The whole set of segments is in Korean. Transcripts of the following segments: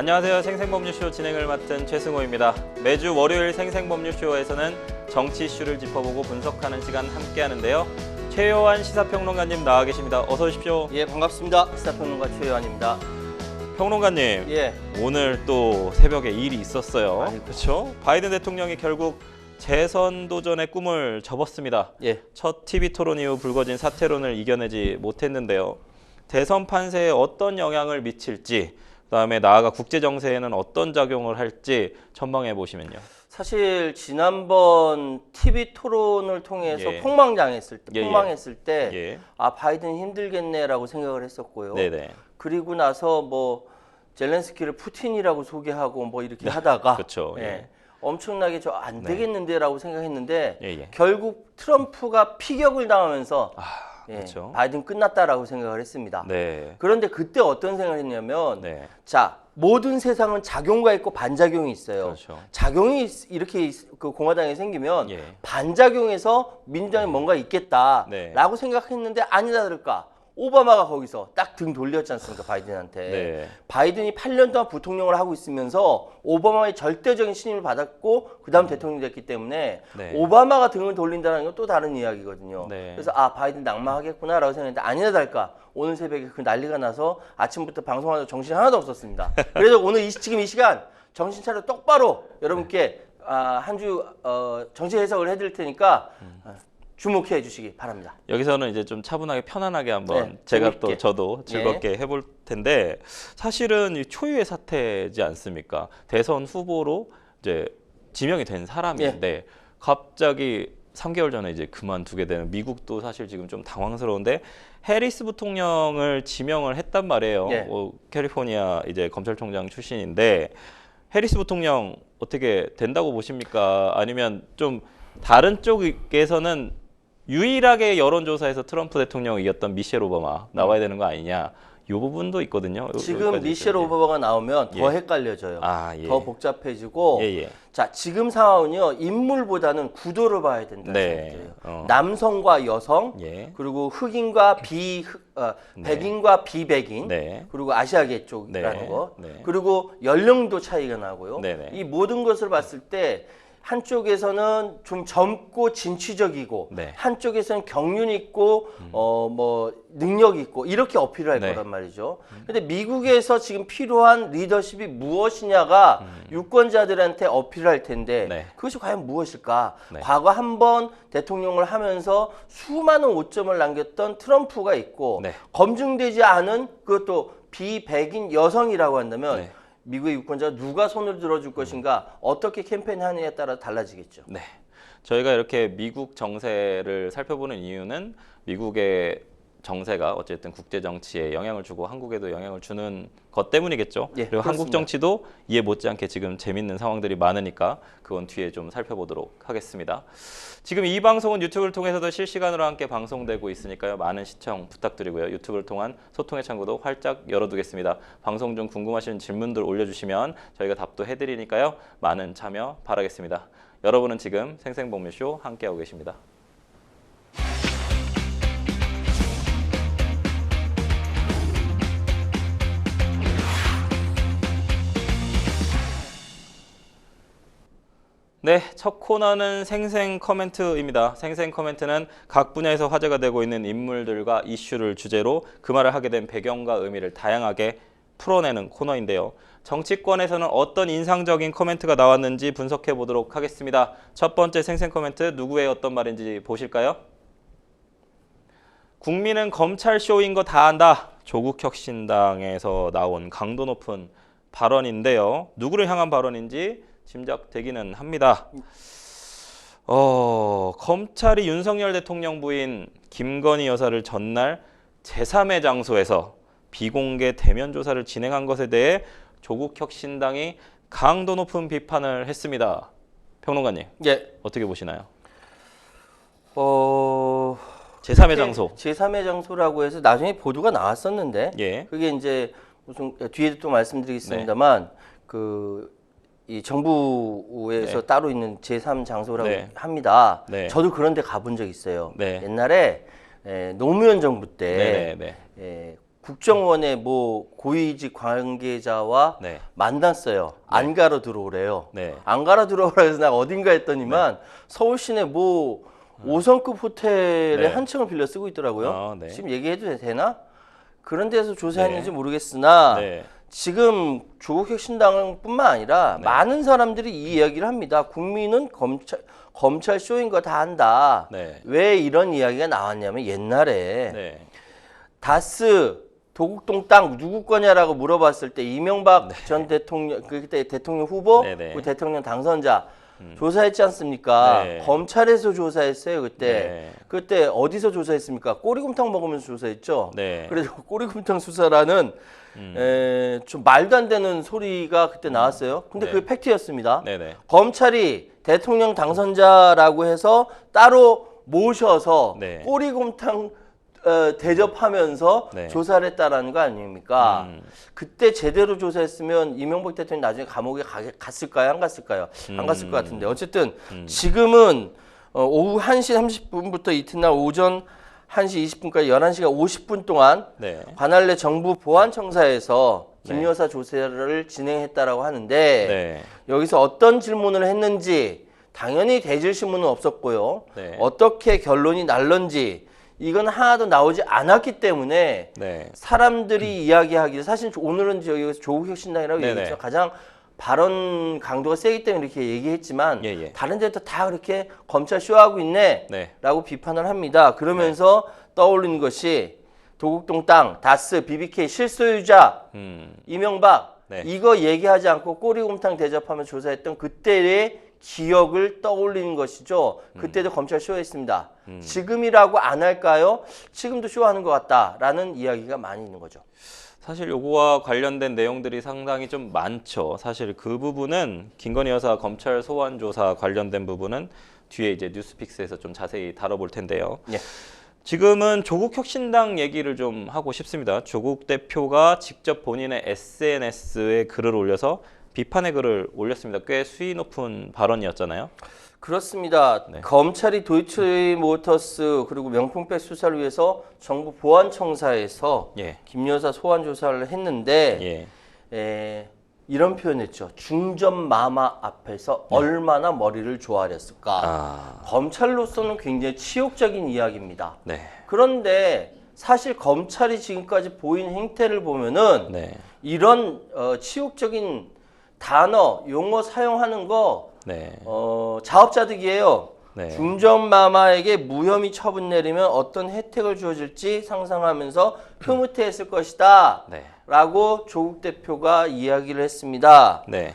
안녕하세요. 생생법률쇼 진행을 맡은 최승호입니다. 매주 월요일 생생법률쇼에서는 정치 이슈를 짚어보고 분석하는 시간 함께 하는데요. 최요한 시사평론가님 나와 계십니다. 어서 오십시오. 예, 반갑습니다. 시사평론가 최요한입니다. 평론가님, 예. 오늘 또 새벽에 일이 있었어요. 그렇죠? 바이든 대통령이 결국 재선 도전의 꿈을 접었습니다. 예. 첫 TV 토론 이후 불거진 사퇴론을 이겨내지 못했는데요. 대선 판세에 어떤 영향을 미칠지, 그다음에 나아가 국제 정세에는 어떤 작용을 할지 전망해 보시면요. 사실 지난번 TV 토론을 통해서 예. 폭망했을 때 예. 아, 바이든 힘들겠네라고 생각을 했었고요. 네네. 그리고 나서 뭐 젤렌스키를 푸틴이라고 소개하고 뭐 이렇게 하다가 그렇죠. 예. 예. 엄청나게 저 안 되겠는데라고 생각했는데 예. 결국 트럼프가 피격을 당하면서 예, 그렇죠. 바이든 끝났다라고 생각을 했습니다. 네. 그런데 그때 어떤 생각을 했냐면 네. 자, 모든 세상은 작용과 있고 반작용이 있어요. 그렇죠. 작용이 이렇게 그 공화당에 생기면 예. 반작용에서 민주당에 뭔가 있겠다라고 네. 생각했는데 아니다 다를까. 오바마가 거기서 딱 등 돌렸지 않습니까, 바이든한테. 네. 바이든이 8년 동안 부통령을 하고 있으면서 오바마의 절대적인 신임을 받았고 그다음 대통령이 됐기 때문에 네. 오바마가 등을 돌린다는 건 또 다른 이야기거든요. 네. 그래서 아, 바이든 낙마하겠구나라고 생각했는데 아니나 다를까. 오늘 새벽에 그 난리가 나서 아침부터 방송하면서 정신 하나도 없었습니다. 그래서 오늘 지금 이 시간 정신 차려 똑바로 여러분께 한 주 정치 해석을 해드릴 테니까 주목해 주시기 바랍니다. 여기서는 이제 좀 차분하게 편안하게 한번 네, 제가 재밌게. 또 저도 즐겁게 해볼 텐데 사실은 이 초유의 사태지 않습니까? 대선 후보로 이제 지명이 된 사람인데 갑자기 3개월 전에 이제 그만두게 되는 미국도 사실 지금 좀 당황스러운데 해리스 부통령을 지명을 했단 말이에요. 예. 캘리포니아 이제 검찰총장 출신인데 해리스 부통령 어떻게 된다고 보십니까? 아니면 좀 다른 쪽에서는 유일하게 여론조사에서 트럼프 대통령을 이겼던 미셸 오바마 나와야 되는 거 아니냐? 이 부분도 있거든요. 지금 미셸 오바마가 나오면 더 헷갈려져요. 예. 더 복잡해지고 예. 자, 지금 상황은요. 인물보다는 구도를 봐야 된다는 네. 생각이에요. 남성과 여성 예. 그리고 흑인과 백인과 비백인 네. 그리고 아시아계 쪽이라는 네. 거 네. 그리고 연령도 차이가 나고요. 네네. 이 모든 것을 봤을 때 한쪽에서는 좀 젊고 진취적이고 네. 한쪽에서는 경륜 있고 뭐 능력 있고 이렇게 어필을 할 네. 거란 말이죠. 근데 미국에서 지금 필요한 리더십이 무엇이냐가 유권자들한테 어필할 텐데 네. 그것이 과연 무엇일까? 네. 과거 한 번 대통령을 하면서 수많은 오점을 남겼던 트럼프가 있고 네. 검증되지 않은 그것도 비백인 여성이라고 한다면 네. 미국의 유권자가 누가 손을 들어줄 것인가 어떻게 캠페인하느냐에 따라 달라지겠죠. 네. 저희가 이렇게 미국 정세를 살펴보는 이유는 미국의 정세가 어쨌든 국제 정치에 영향을 주고 한국에도 영향을 주는 것 때문이겠죠. 예, 그리고 한국 그렇습니다. 정치도 이해 못지않게 지금 재밌는 상황들이 많으니까 그건 뒤에 좀 살펴보도록 하겠습니다. 지금 이 방송은 유튜브를 통해서도 실시간으로 함께 방송되고 있으니까요. 많은 시청 부탁드리고요. 유튜브를 통한 소통의 창구도 활짝 열어두겠습니다. 방송 중 궁금하신 질문들 올려주시면 저희가 답도 해드리니까요. 많은 참여 바라겠습니다. 여러분은 지금 생생법률쇼 함께하고 계십니다. 네, 첫 코너는 생생 커멘트입니다. 생생 커멘트는 각 분야에서 화제가 되고 있는 인물들과 이슈를 주제로 그 말을 하게 된 배경과 의미를 다양하게 풀어내는 코너인데요. 정치권에서는 어떤 인상적인 코멘트가 나왔는지 분석해 보도록 하겠습니다. 첫 번째 생생 코멘트 누구의 어떤 말인지 보실까요? 국민은 검찰 쇼인 거 다 안다. 조국혁신당에서 나온 강도 높은 발언인데요. 누구를 향한 발언인지 짐작되기는 합니다. 검찰이 윤석열 대통령 부인 김건희 여사를 전날 제3의 장소에서 비공개 대면 조사를 진행한 것에 대해 조국혁신당이 강도 높은 비판을 했습니다. 평론가님, 예. 어떻게 보시나요? 제3의 장소. 제3의 장소라고 해서 나중에 보도가 나왔었는데 예. 그게 이제 무슨 뒤에도 또 말씀드리겠습니다만 이 정부에서 네. 따로 있는 제3 장소라고 네. 합니다. 네. 저도 그런 데 가본 적 있어요. 네. 옛날에 노무현 정부 때 네. 국정원의 뭐 고위직 관계자와 네. 만났어요. 안 가러 들어오래요. 네. 안 가러 들어오라 해서 나 어딘가 했더니만 서울 시내 뭐 5성급 호텔에 네. 한 층을 빌려 쓰고 있더라고요. 네. 지금 얘기해도 되나? 그런 데서 조사했는지 네. 모르겠으나 네. 지금 조국혁신당뿐만 아니라 네. 많은 사람들이 이 이야기를 합니다. 국민은 검찰 쇼인 거 다 한다. 네. 왜 이런 이야기가 나왔냐면 옛날에 네. 다스 도곡동 땅 누구 거냐라고 물어봤을 때 이명박 전 대통령 그때 대통령 후보 네, 네. 그 대통령 당선자 조사했지 않습니까? 네. 검찰에서 조사했어요 그때. 네. 그때 어디서 조사했습니까? 꼬리곰탕 먹으면서 조사했죠. 네. 그래서 꼬리곰탕 수사라는 좀 말도 안 되는 소리가 그때 나왔어요. 근데 네. 그게 팩트였습니다. 네네. 검찰이 대통령 당선자라고 해서 따로 모셔서 네. 꼬리곰탕 대접하면서 네. 조사를 했다라는 거 아닙니까? 그때 제대로 조사했으면 이명박 대통령이 나중에 감옥에 갔을까요? 안 갔을까요? 안 갔을 것 같은데 어쨌든 지금은 오후 1시 30분부터 이튿날 오전 1시 20분까지 11시간 50분 동안 네. 관할내 정부 보안청사에서 김 네. 여사 조사를 진행했다라고 하는데 네. 여기서 어떤 질문을 했는지 당연히 대질신문은 없었고요. 네. 어떻게 결론이 날런지 이건 하나도 나오지 않았기 때문에 네. 사람들이 이야기하기를 사실 오늘은 저기 조국혁신당이라고 네네. 얘기했죠. 가장 발언 강도가 세기 때문에 이렇게 얘기했지만 예, 예. 다른 데도 다 그렇게 검찰 쇼하고 있네 네. 라고 비판을 합니다. 그러면서 떠올리는 것이 도곡동 땅, 다스, BBK 실소유자 이명박 네. 이거 얘기하지 않고 꼬리곰탕 대접하며 조사했던 그때의 기억을 떠올리는 것이죠. 그때도 검찰 쇼했습니다. 지금이라고 안 할까요? 지금도 쇼하는 것 같다라는 이야기가 많이 있는 거죠. 사실 요거와 관련된 내용들이 상당히 좀 많죠. 사실 그 부분은 김건희 여사 검찰 소환 조사 관련된 부분은 뒤에 이제 뉴스픽스에서 좀 자세히 다뤄볼 텐데요. 예. 지금은 조국 혁신당 얘기를 좀 하고 싶습니다. 조국 대표가 직접 본인의 SNS에 글을 올려서 비판의 글을 올렸습니다. 꽤 수위 높은 발언이었잖아요. 그렇습니다. 네. 검찰이 도이치모터스 그리고 명품백 수사를 위해서 정부 보안청사에서 예. 김 여사 소환 조사를 했는데 예. 이런 표현했죠. 중전 마마 앞에서 얼마나 머리를 조아렸을까. 아. 검찰로서는 굉장히 치욕적인 이야기입니다. 네. 그런데 사실 검찰이 지금까지 보인 행태를 보면은 네. 이런 치욕적인 단어, 용어 사용하는 거 네. 자업자득이에요. 네. 중전마마에게 무혐의 처분 내리면 어떤 혜택을 주어질지 상상하면서 흐뭇해했을 것이다. 네. 라고 조국 대표가 이야기를 했습니다. 네.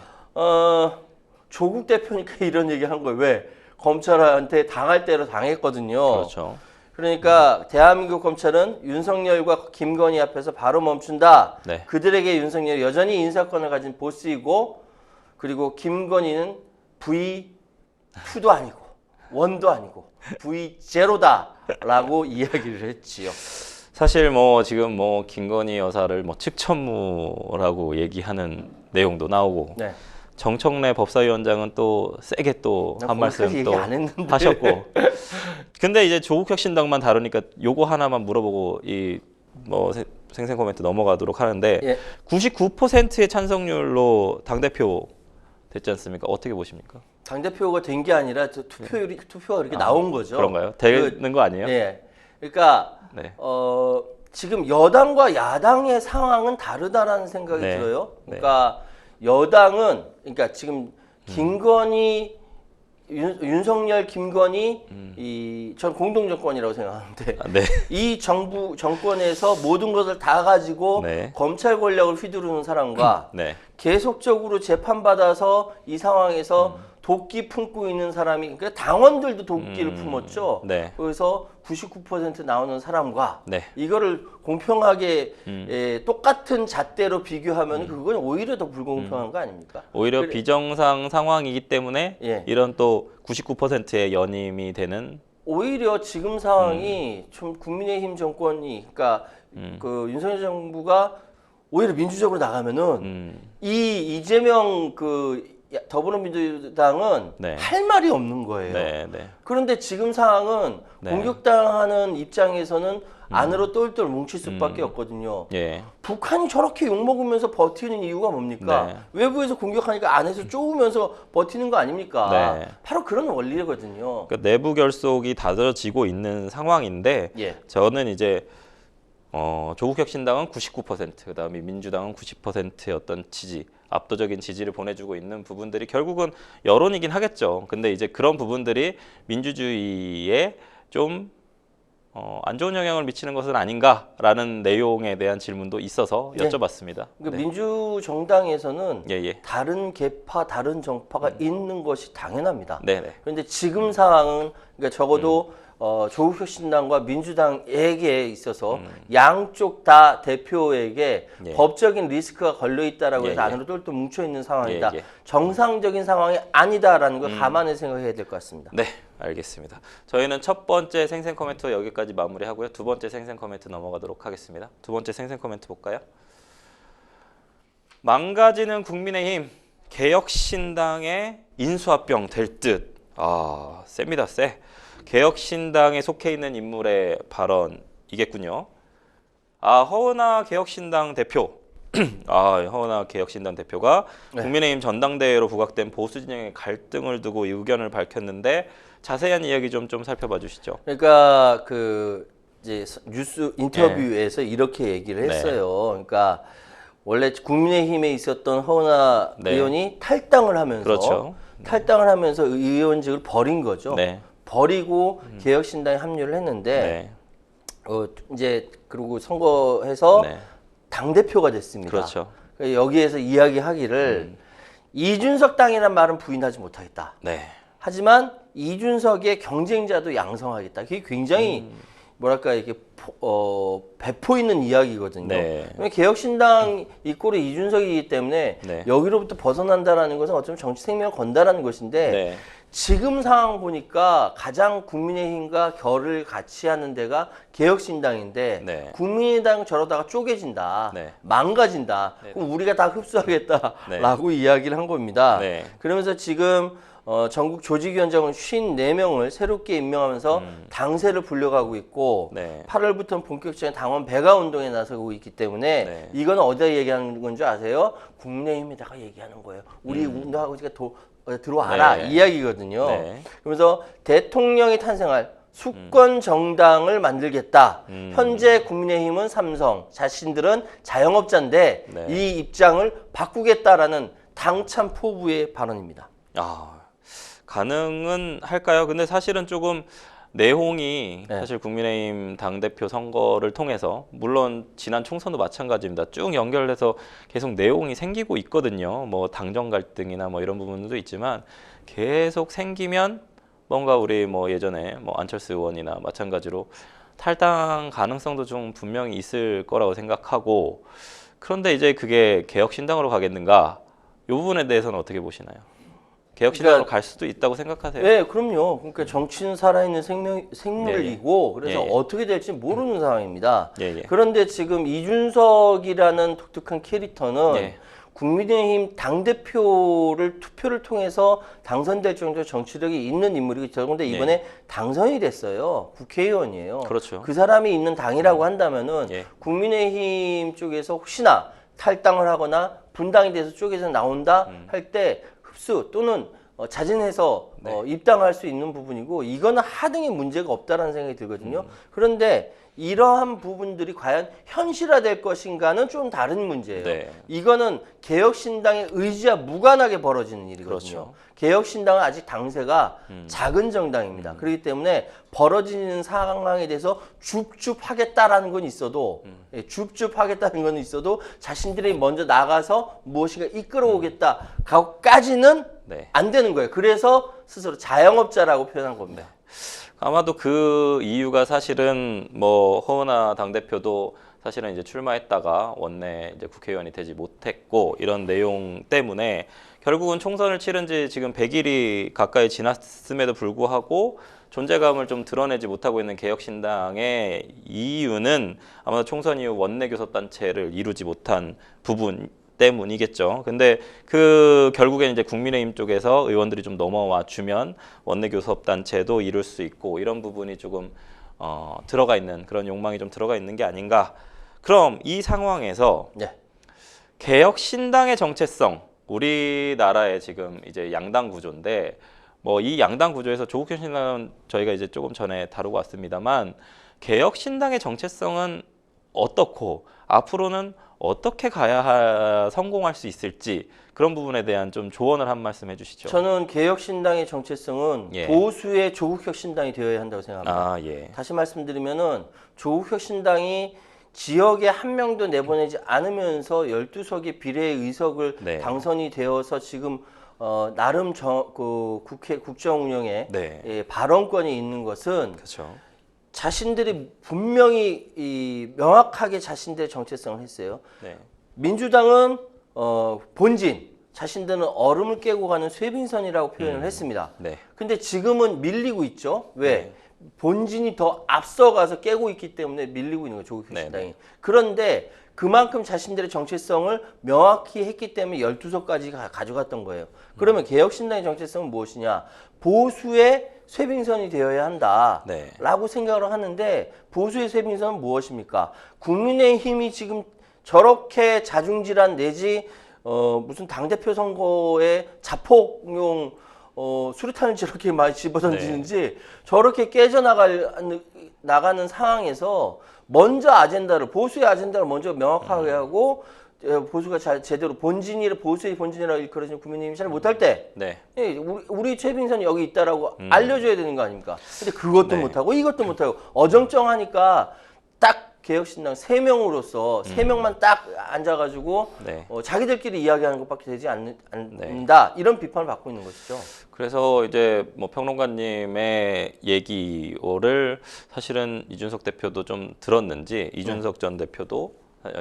조국 대표니까 이런 얘기 한 거예요. 왜? 검찰한테 당할 대로 당했거든요. 그렇죠. 그러니까 대한민국 검찰은 윤석열과 김건희 앞에서 바로 멈춘다. 네. 그들에게 윤석열이 여전히 인사권을 가진 보스이고 그리고 김건희는 V2도 아니고 1도 아니고 V0다라고 이야기를 했지요. 사실 뭐 지금 뭐 김건희 여사를 뭐 측천무라고 얘기하는 내용도 나오고 네. 정청래 법사위원장은 또 세게 또 한 말씀 거기까지 또 얘기 안 했는데. 하셨고. 근데 이제 조국혁신당만 다루니까 요거 하나만 물어보고 이 뭐 생생 코멘트 넘어가도록 하는데 예. 99%의 찬성률로 당 대표 됐지 않습니까? 어떻게 보십니까? 당대표가 된 게 아니라 투표가 이렇게 나온 거죠. 그런가요? 되는 거 아니에요? 예. 그러니까 네. 지금 여당과 야당의 상황은 다르다라는 생각이 네. 들어요. 그러니까 여당은 그러니까 지금 김건희 윤석열 김건희 전 공동 정권이라고 생각하는데 네. 이 정부 정권에서 모든 것을 다 가지고 네. 검찰 권력을 휘두르는 사람과 네. 계속적으로 재판받아서 이 상황에서 도끼 품고 있는 사람이 그러니까 당원들도 도끼를 품었죠. 네. 그래서 99% 나오는 사람과 네. 이거를 공평하게 똑같은 잣대로 비교하면 그건 오히려 더 불공평한 거 아닙니까? 오히려 그래- 비정상 상황이기 때문에 예. 이런 또 99%의 연임이 되는 오히려 지금 상황이 좀 국민의힘 정권이 그러니까 그 윤석열 정부가 오히려 민주적으로 나가면은 이 이재명 그 더불어민주당은 네. 할 말이 없는 거예요. 네, 네. 그런데 지금 상황은 네. 공격당하는 입장에서는 안으로 똘똘 뭉칠 수밖에 없거든요. 예. 북한이 저렇게 욕먹으면서 버티는 이유가 뭡니까? 네. 외부에서 공격하니까 안에서 쪼으면서 버티는 거 아닙니까? 네. 바로 그런 원리거든요. 그러니까 내부 결속이 다져지고 있는 상황인데 예. 저는 이제 조국혁신당은 99%, 그다음에 민주당은 90%의 어떤 지지, 압도적인 지지를 보내주고 있는 부분들이 결국은 여론이긴 하겠죠. 근데 이제 그런 부분들이 민주주의에 좀 안 좋은 영향을 미치는 것은 아닌가라는 내용에 대한 질문도 있어서 네. 여쭤봤습니다. 그러니까 네. 민주정당에서는 예, 예. 다른 계파, 다른 정파가 있는 것이 당연합니다. 네, 네. 그런데 지금 상황은 그러니까 적어도 조국혁신당과 민주당에게 있어서 양쪽 다 대표에게 예. 법적인 리스크가 걸려 있다라고 예, 해서 예. 안으로 똘똘 뭉쳐 있는 상황이다. 예, 예. 정상적인 상황이 아니다라는 걸 감안해 생각해야 될 것 같습니다. 네, 알겠습니다. 저희는 첫 번째 생생 코멘트 여기까지 마무리하고요. 두 번째 생생 코멘트 넘어가도록 하겠습니다. 두 번째 생생 코멘트 볼까요? 망가지는 국민의힘 개혁신당의 인수합병 될 듯. 아, 셉니다, 세. 개혁신당에 속해 있는 인물의 발언이겠군요. 아, 허은하 개혁신당 대표. 허은하 개혁신당 대표가 네. 국민의힘 전당대회로 부각된 보수 진영의 갈등을 두고 의견을 밝혔는데 자세한 이야기 좀 살펴봐 주시죠. 그러니까 그 이제 뉴스 인터뷰에서 이렇게 얘기를 네. 했어요. 그러니까 원래 국민의힘에 있었던 허은하 네. 의원이 탈당을 하면서 그렇죠. 탈당을 하면서 의원직을 버린 거죠. 네. 버리고 개혁신당에 합류를 했는데 네. 이제 그리고 선거해서 네. 당 대표가 됐습니다. 그렇죠. 여기에서 이야기하기를 이준석 당이란 말은 부인하지 못하겠다. 네. 하지만 이준석의 경쟁자도 양성하겠다. 그게 굉장히 뭐랄까 이렇게 배포 있는 이야기거든요. 네. 개혁신당 이꼴이 이준석이기 때문에 네. 여기로부터 벗어난다라는 것은 어쩌면 정치 생명을 건다라는 것인데 네. 지금 상황 보니까 가장 국민의힘과 결을 같이 하는 데가 개혁신당인데 네. 국민의당 저러다가 쪼개진다, 네. 망가진다. 네. 그럼 우리가 다 흡수하겠다라고 이야기를 한 겁니다. 네. 그러면서 지금 전국 조직위원장은 54명을 새롭게 임명하면서 당세를 불려가고 있고 네. 8월부터는 본격적인 당원 배가 운동에 나서고 있기 때문에 네. 이건 어디다 얘기하는 건 줄 아세요? 국민의힘에다가 얘기하는 거예요. 우리 운동하고 들어와라 네. 이야기거든요. 네. 그러면서 대통령이 탄생할 수권 정당을 만들겠다. 현재 국민의힘은 삼성, 자신들은 자영업자인데 네. 이 입장을 바꾸겠다라는 당찬 포부의 발언입니다. 가능은 할까요? 근데 사실은 조금 내홍이 네. 사실 국민의힘 당대표 선거를 통해서 물론 지난 총선도 마찬가지입니다. 쭉 연결돼서 계속 내용이 생기고 있거든요. 뭐 당정 갈등이나 뭐 이런 부분도 있지만 계속 생기면 뭔가 우리 뭐 예전에 뭐 안철수 의원이나 마찬가지로 탈당 가능성도 좀 분명히 있을 거라고 생각하고 그런데 이제 그게 개혁신당으로 가겠는가? 이 부분에 대해서는 어떻게 보시나요? 개혁신당으로 갈 수도 있다고 생각하세요? 네, 그럼요. 그러니까 정치는 살아있는 생물이고 그래서 예, 예. 어떻게 될지 모르는 상황입니다. 예, 예. 그런데 지금 이준석이라는 독특한 캐릭터는 예. 국민의힘 당대표를 투표를 통해서 당선될 정도의 정치력이 있는 인물이죠. 그런데 이번에 당선이 됐어요. 국회의원이에요. 그렇죠. 그 사람이 있는 당이라고 한다면은 예. 국민의힘 쪽에서 혹시나 탈당을 하거나 분당이 돼서 쪽에서 나온다 할 때 흡수 또는 자진해서 입당할 수 있는 부분이고 이거는 하등의 문제가 없다라는 생각이 들거든요. 그런데 이러한 부분들이 과연 현실화될 것인가는 좀 다른 문제예요. 네. 이거는 개혁신당의 의지와 무관하게 벌어지는 일이거든요. 그렇죠. 개혁신당은 아직 당세가 작은 정당입니다. 그렇기 때문에 벌어지는 상황에 대해서 줍줍하겠다라는 건 있어도 줍줍하겠다는 건 있어도 자신들이 먼저 나가서 무엇인가 이끌어오겠다까지는 네. 안 되는 거예요. 그래서 스스로 자영업자라고 표현한 겁니다. 아마도 그 이유가 사실은 뭐 허은하 당대표도 사실은 이제 출마했다가 원내 이제 국회의원이 되지 못했고 이런 내용 때문에 결국은 총선을 치른 지 지금 100일이 가까이 지났음에도 불구하고 존재감을 좀 드러내지 못하고 있는 개혁신당의 이유는 아마도 총선 이후 원내 교섭단체를 이루지 못한 부분 때문이겠죠. 근데 그 결국엔 이제 국민의힘 쪽에서 의원들이 좀 넘어와 주면 원내 교섭단체도 이룰 수 있고 이런 부분이 조금 들어가 있는 그런 욕망이 좀 들어가 있는 게 아닌가. 그럼 이 상황에서 네. 개혁신당의 정체성, 우리나라의 지금 이제 양당 구조인데 뭐 이 양당 구조에서 조국 혁신당은 저희가 이제 조금 전에 다루고 왔습니다만 개혁신당의 정체성은 어떻고 앞으로는 어떻게 가야 성공할 수 있을지 그런 부분에 대한 좀 조언을 한 말씀 해주시죠. 저는 개혁신당의 정체성은 예. 보수의 조국혁신당이 되어야 한다고 생각합니다. 아 예. 다시 말씀드리면은 조국혁신당이 지역에 한 명도 내보내지 않으면서 12석의 비례의석을 네. 당선이 되어서 지금 나름 그 국회 국정 운영에 네. 예, 발언권이 있는 것은 그렇죠. 자신들이 분명히 명확하게 자신들의 정체성을 했어요. 네. 민주당은 본진, 자신들은 얼음을 깨고 가는 쇠빙선이라고 표현을 했습니다. 네. 근데 지금은 밀리고 있죠. 왜? 네. 본진이 더 앞서가서 깨고 있기 때문에 밀리고 있는 거예요, 조국혁신당이. 네, 네. 그런데 그만큼 자신들의 정체성을 명확히 했기 때문에 12석까지 가져갔던 거예요. 그러면 개혁신당의 정체성은 무엇이냐? 보수의 쇠빙선이 되어야 한다라고 네. 생각을 하는데 보수의 쇠빙선은 무엇입니까? 국민의힘이 지금 저렇게 자중질환 내지 무슨 당대표 선거에 자폭용 수류탄을 저렇게 많이 집어던지는지 저렇게 나가는 상황에서 먼저 아젠다를 보수의 아젠다를 먼저 명확하게 하고 보수가 제대로 보수의 본진이라고 일컬어지는 국민의힘이 잘 못할 때 네. 우리 최빙선이 여기 있다라고 알려줘야 되는 거 아닙니까? 근데 그것도 네. 못하고 이것도 못하고 어정쩡하니까 딱 개혁신당 3명으로서 3명만 딱 앉아가지고 네. 자기들끼리 이야기하는 것밖에 되지 않는다 이런 비판을 받고 있는 것이죠. 그래서 이제 뭐 평론가님의 얘기를 사실은 이준석 대표도 좀 들었는지 이준석 전 대표도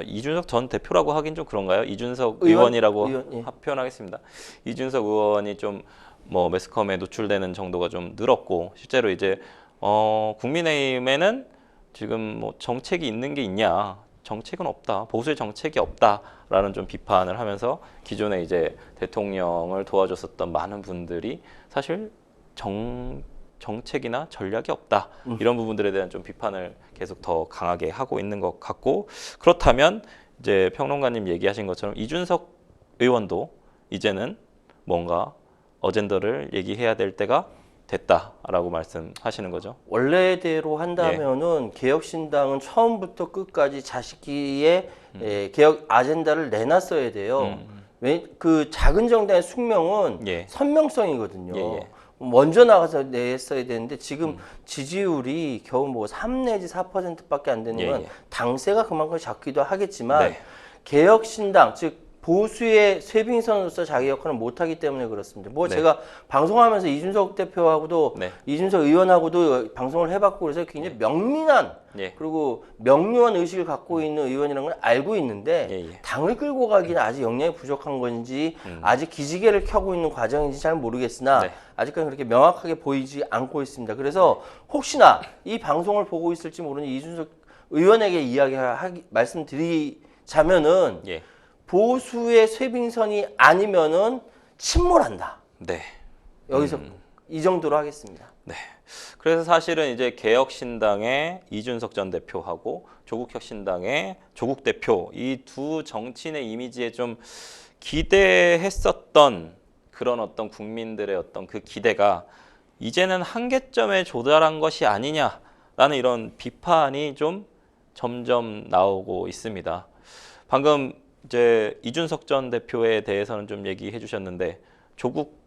이준석 전 대표라고 하긴 좀 그런가요? 이준석 의원이라고 예. 표현하겠습니다. 이준석 의원이 좀 뭐 매스컴에 노출되는 정도가 좀 늘었고 실제로 이제 국민의힘에는 지금 뭐 정책이 있는 게 있냐? 정책은 없다. 보수의 정책이 없다라는 좀 비판을 하면서 기존에 이제 대통령을 도와줬었던 많은 분들이 사실 정책이나 전략이 없다. 이런 부분들에 대한 좀 비판을 계속 더 강하게 하고 있는 것 같고 그렇다면 이제 평론가님 얘기하신 것처럼 이준석 의원도 이제는 뭔가 어젠더를 얘기해야 될 때가 됐다라고 말씀하시는 거죠. 원래대로 한다면은 개혁신당은 처음부터 끝까지 자식기에 개혁 아젠다를 내놨어야 돼요. 그 작은 정당의 숙명은 예. 선명성이거든요. 예, 예. 먼저 나가서 냈어야 되는데 지금 지지율이 겨우 뭐 3 내지 4%밖에 안 되는 건 예, 예. 당세가 그만큼 작기도 하겠지만 네. 개혁신당 즉 보수의 쇠빙선으로서 자기 역할을 못하기 때문에 그렇습니다. 뭐 네. 제가 방송하면서 이준석 대표하고도 네. 이준석 의원하고도 방송을 해봤고 그래서 굉장히 명민한 예. 그리고 명료한 의식을 갖고 있는 의원이라는 걸 알고 있는데 예, 예. 당을 끌고 가기는 아직 역량이 부족한 건지 아직 기지개를 켜고 있는 과정인지 잘 모르겠으나 네. 아직까지 그렇게 명확하게 보이지 않고 있습니다. 그래서 혹시나 이 방송을 보고 있을지 모르는 이준석 의원에게 말씀드리자면은 예. 보수의 쇠빙선이 아니면은 침몰한다. 네. 여기서 이 정도로 하겠습니다. 네. 그래서 사실은 이제 개혁신당의 이준석 전 대표하고 조국혁신당의 조국 대표 이 두 정치인의 이미지에 좀 기대했었던 그런 어떤 국민들의 어떤 그 기대가 이제는 한계점에 도달한 것이 아니냐라는 이런 비판이 좀 점점 나오고 있습니다. 방금 이제 이준석 전 대표에 대해서는 좀 얘기해 주셨는데 조국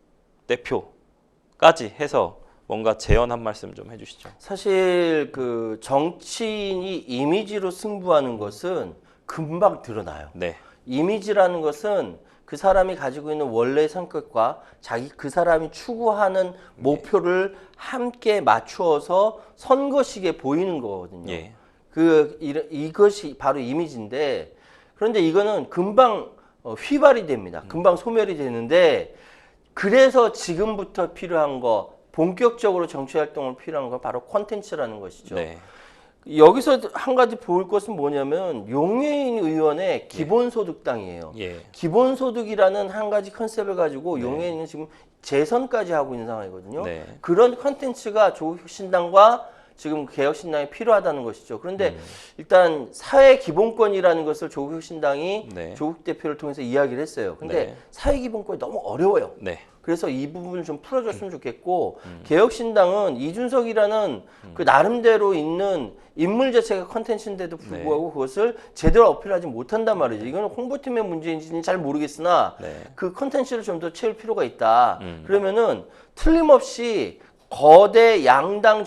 대표까지 해서 뭔가 재연 한 말씀 좀 해주시죠. 사실 그 정치인이 이미지로 승부하는 것은 금방 드러나요. 네, 이미지라는 것은 그 사람이 가지고 있는 원래의 성격과 그 사람이 추구하는 목표를 함께 맞추어서 선거식에 보이는 거거든요. 예, 이것이 바로 이미지인데 그런데 이거는 금방 휘발이 됩니다. 금방 소멸이 되는데 그래서 지금부터 필요한 거 본격적으로 정치 활동을 필요한 건 바로 콘텐츠라는 것이죠. 네, 여기서 한 가지 볼 것은 뭐냐면 용해인 의원의 기본소득당이에요. 예. 기본소득이라는 한 가지 컨셉을 가지고 네. 용해인은 지금 재선까지 하고 있는 상황이거든요. 네. 그런 컨텐츠가 조국혁신당과 지금 개혁신당이 필요하다는 것이죠. 그런데 일단 사회기본권이라는 것을 조국혁신당이 네. 조국 대표를 통해서 이야기를 했어요. 근데 네. 사회기본권이 너무 어려워요. 네. 그래서 이 부분을 좀 풀어줬으면 좋겠고 개혁신당은 이준석이라는 그 나름대로 있는 인물 자체가 컨텐츠인데도 불구하고 그것을 제대로 어필하지 못한단 말이죠. 이거는 홍보팀의 문제인지는 잘 모르겠으나 네. 그 컨텐츠를 좀 더 채울 필요가 있다. 그러면은 틀림없이 거대 양당에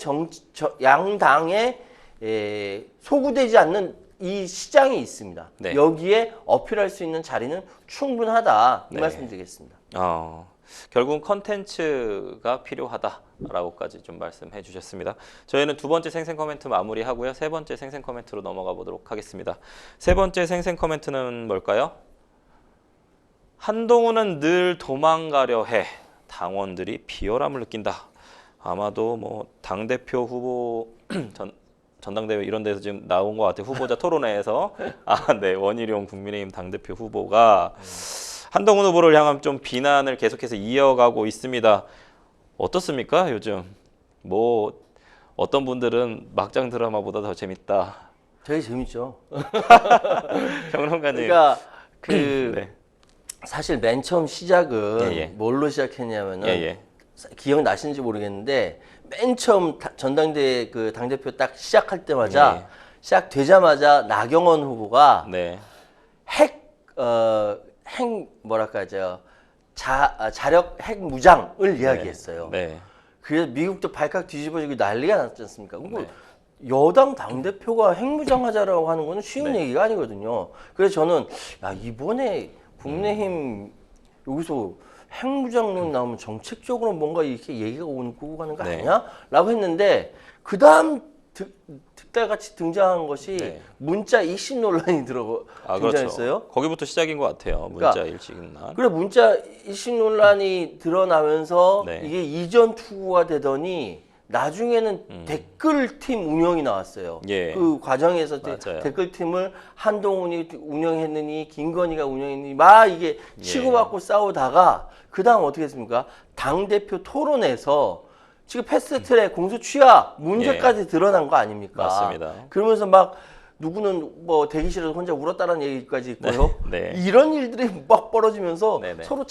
소구되지 않는 이 시장이 있습니다. 네. 여기에 어필할 수 있는 자리는 충분하다. 이 네. 말씀 드리겠습니다. 결국은 컨텐츠가 필요하다라고까지 좀 말씀해 주셨습니다. 저희는 두 번째 생생 코멘트 마무리하고요. 세 번째 생생 코멘트로 넘어가 보도록 하겠습니다. 세 번째 생생 코멘트는 뭘까요? 한동훈은 늘 도망가려 해. 당원들이 비열함을 느낀다. 아마도 뭐 당대표 후보 전당대회 이런 데서 지금 나온 것 같아요. 후보자 토론회에서 네, 원희룡 국민의힘 당대표 후보가 한동훈 후보를 향한 좀 비난을 계속해서 이어가고 있습니다. 어떻습니까? 요즘 뭐 어떤 분들은 막장 드라마보다 더 재밌다. 되게 재밌죠. 평론가님. 그러니까 그 네. 사실 맨 처음 시작은 예, 예. 뭘로 시작했냐면은 예. 기억나시는지 모르겠는데 맨 처음 전당대회 그 당대표 딱 시작할 때마다 예. 시작되자마자 나경원 후보가 네. 자력 핵 무장을 이야기했어요. 네. 그래서 미국도 발칵 뒤집어지고 난리가 났지 않습니까? 그리고 네. 여당 당대표가 핵무장하자라고 하는 거는 쉬운 네. 얘기가 아니거든요. 그래서 저는 야, 이번에 국민의힘 여기서 핵무장론 나오면 정책적으로 뭔가 이렇게 얘기가 오고 가는 거 네. 아니야? 라고 했는데 그 다음 득달같이 등장한 것이 네. 문자 이신 논란이 등장했어요. 그렇죠. 거기부터 시작인 것 같아요. 문자 일치난. 그래 문자 이신 논란이 드러나면서 네. 이게 이전 투구가 되더니 나중에는 댓글팀 운영이 나왔어요. 예. 그 과정에서 맞아요. 댓글팀을 한동훈이 운영했느니 김건희가 운영했느니 막 이게 치고받고 싸우다가 그 다음 어떻게 했습니까? 당대표 토론에서 지금 패스트트랙 공소 취하 문제까지 드러난 거 아닙니까? 맞습니다. 그러면서 막 누구는 뭐 대기실에서 혼자 울었다라는 얘기까지 있고요. 네. 이런 일들이 막 벌어지면서 네네. 서로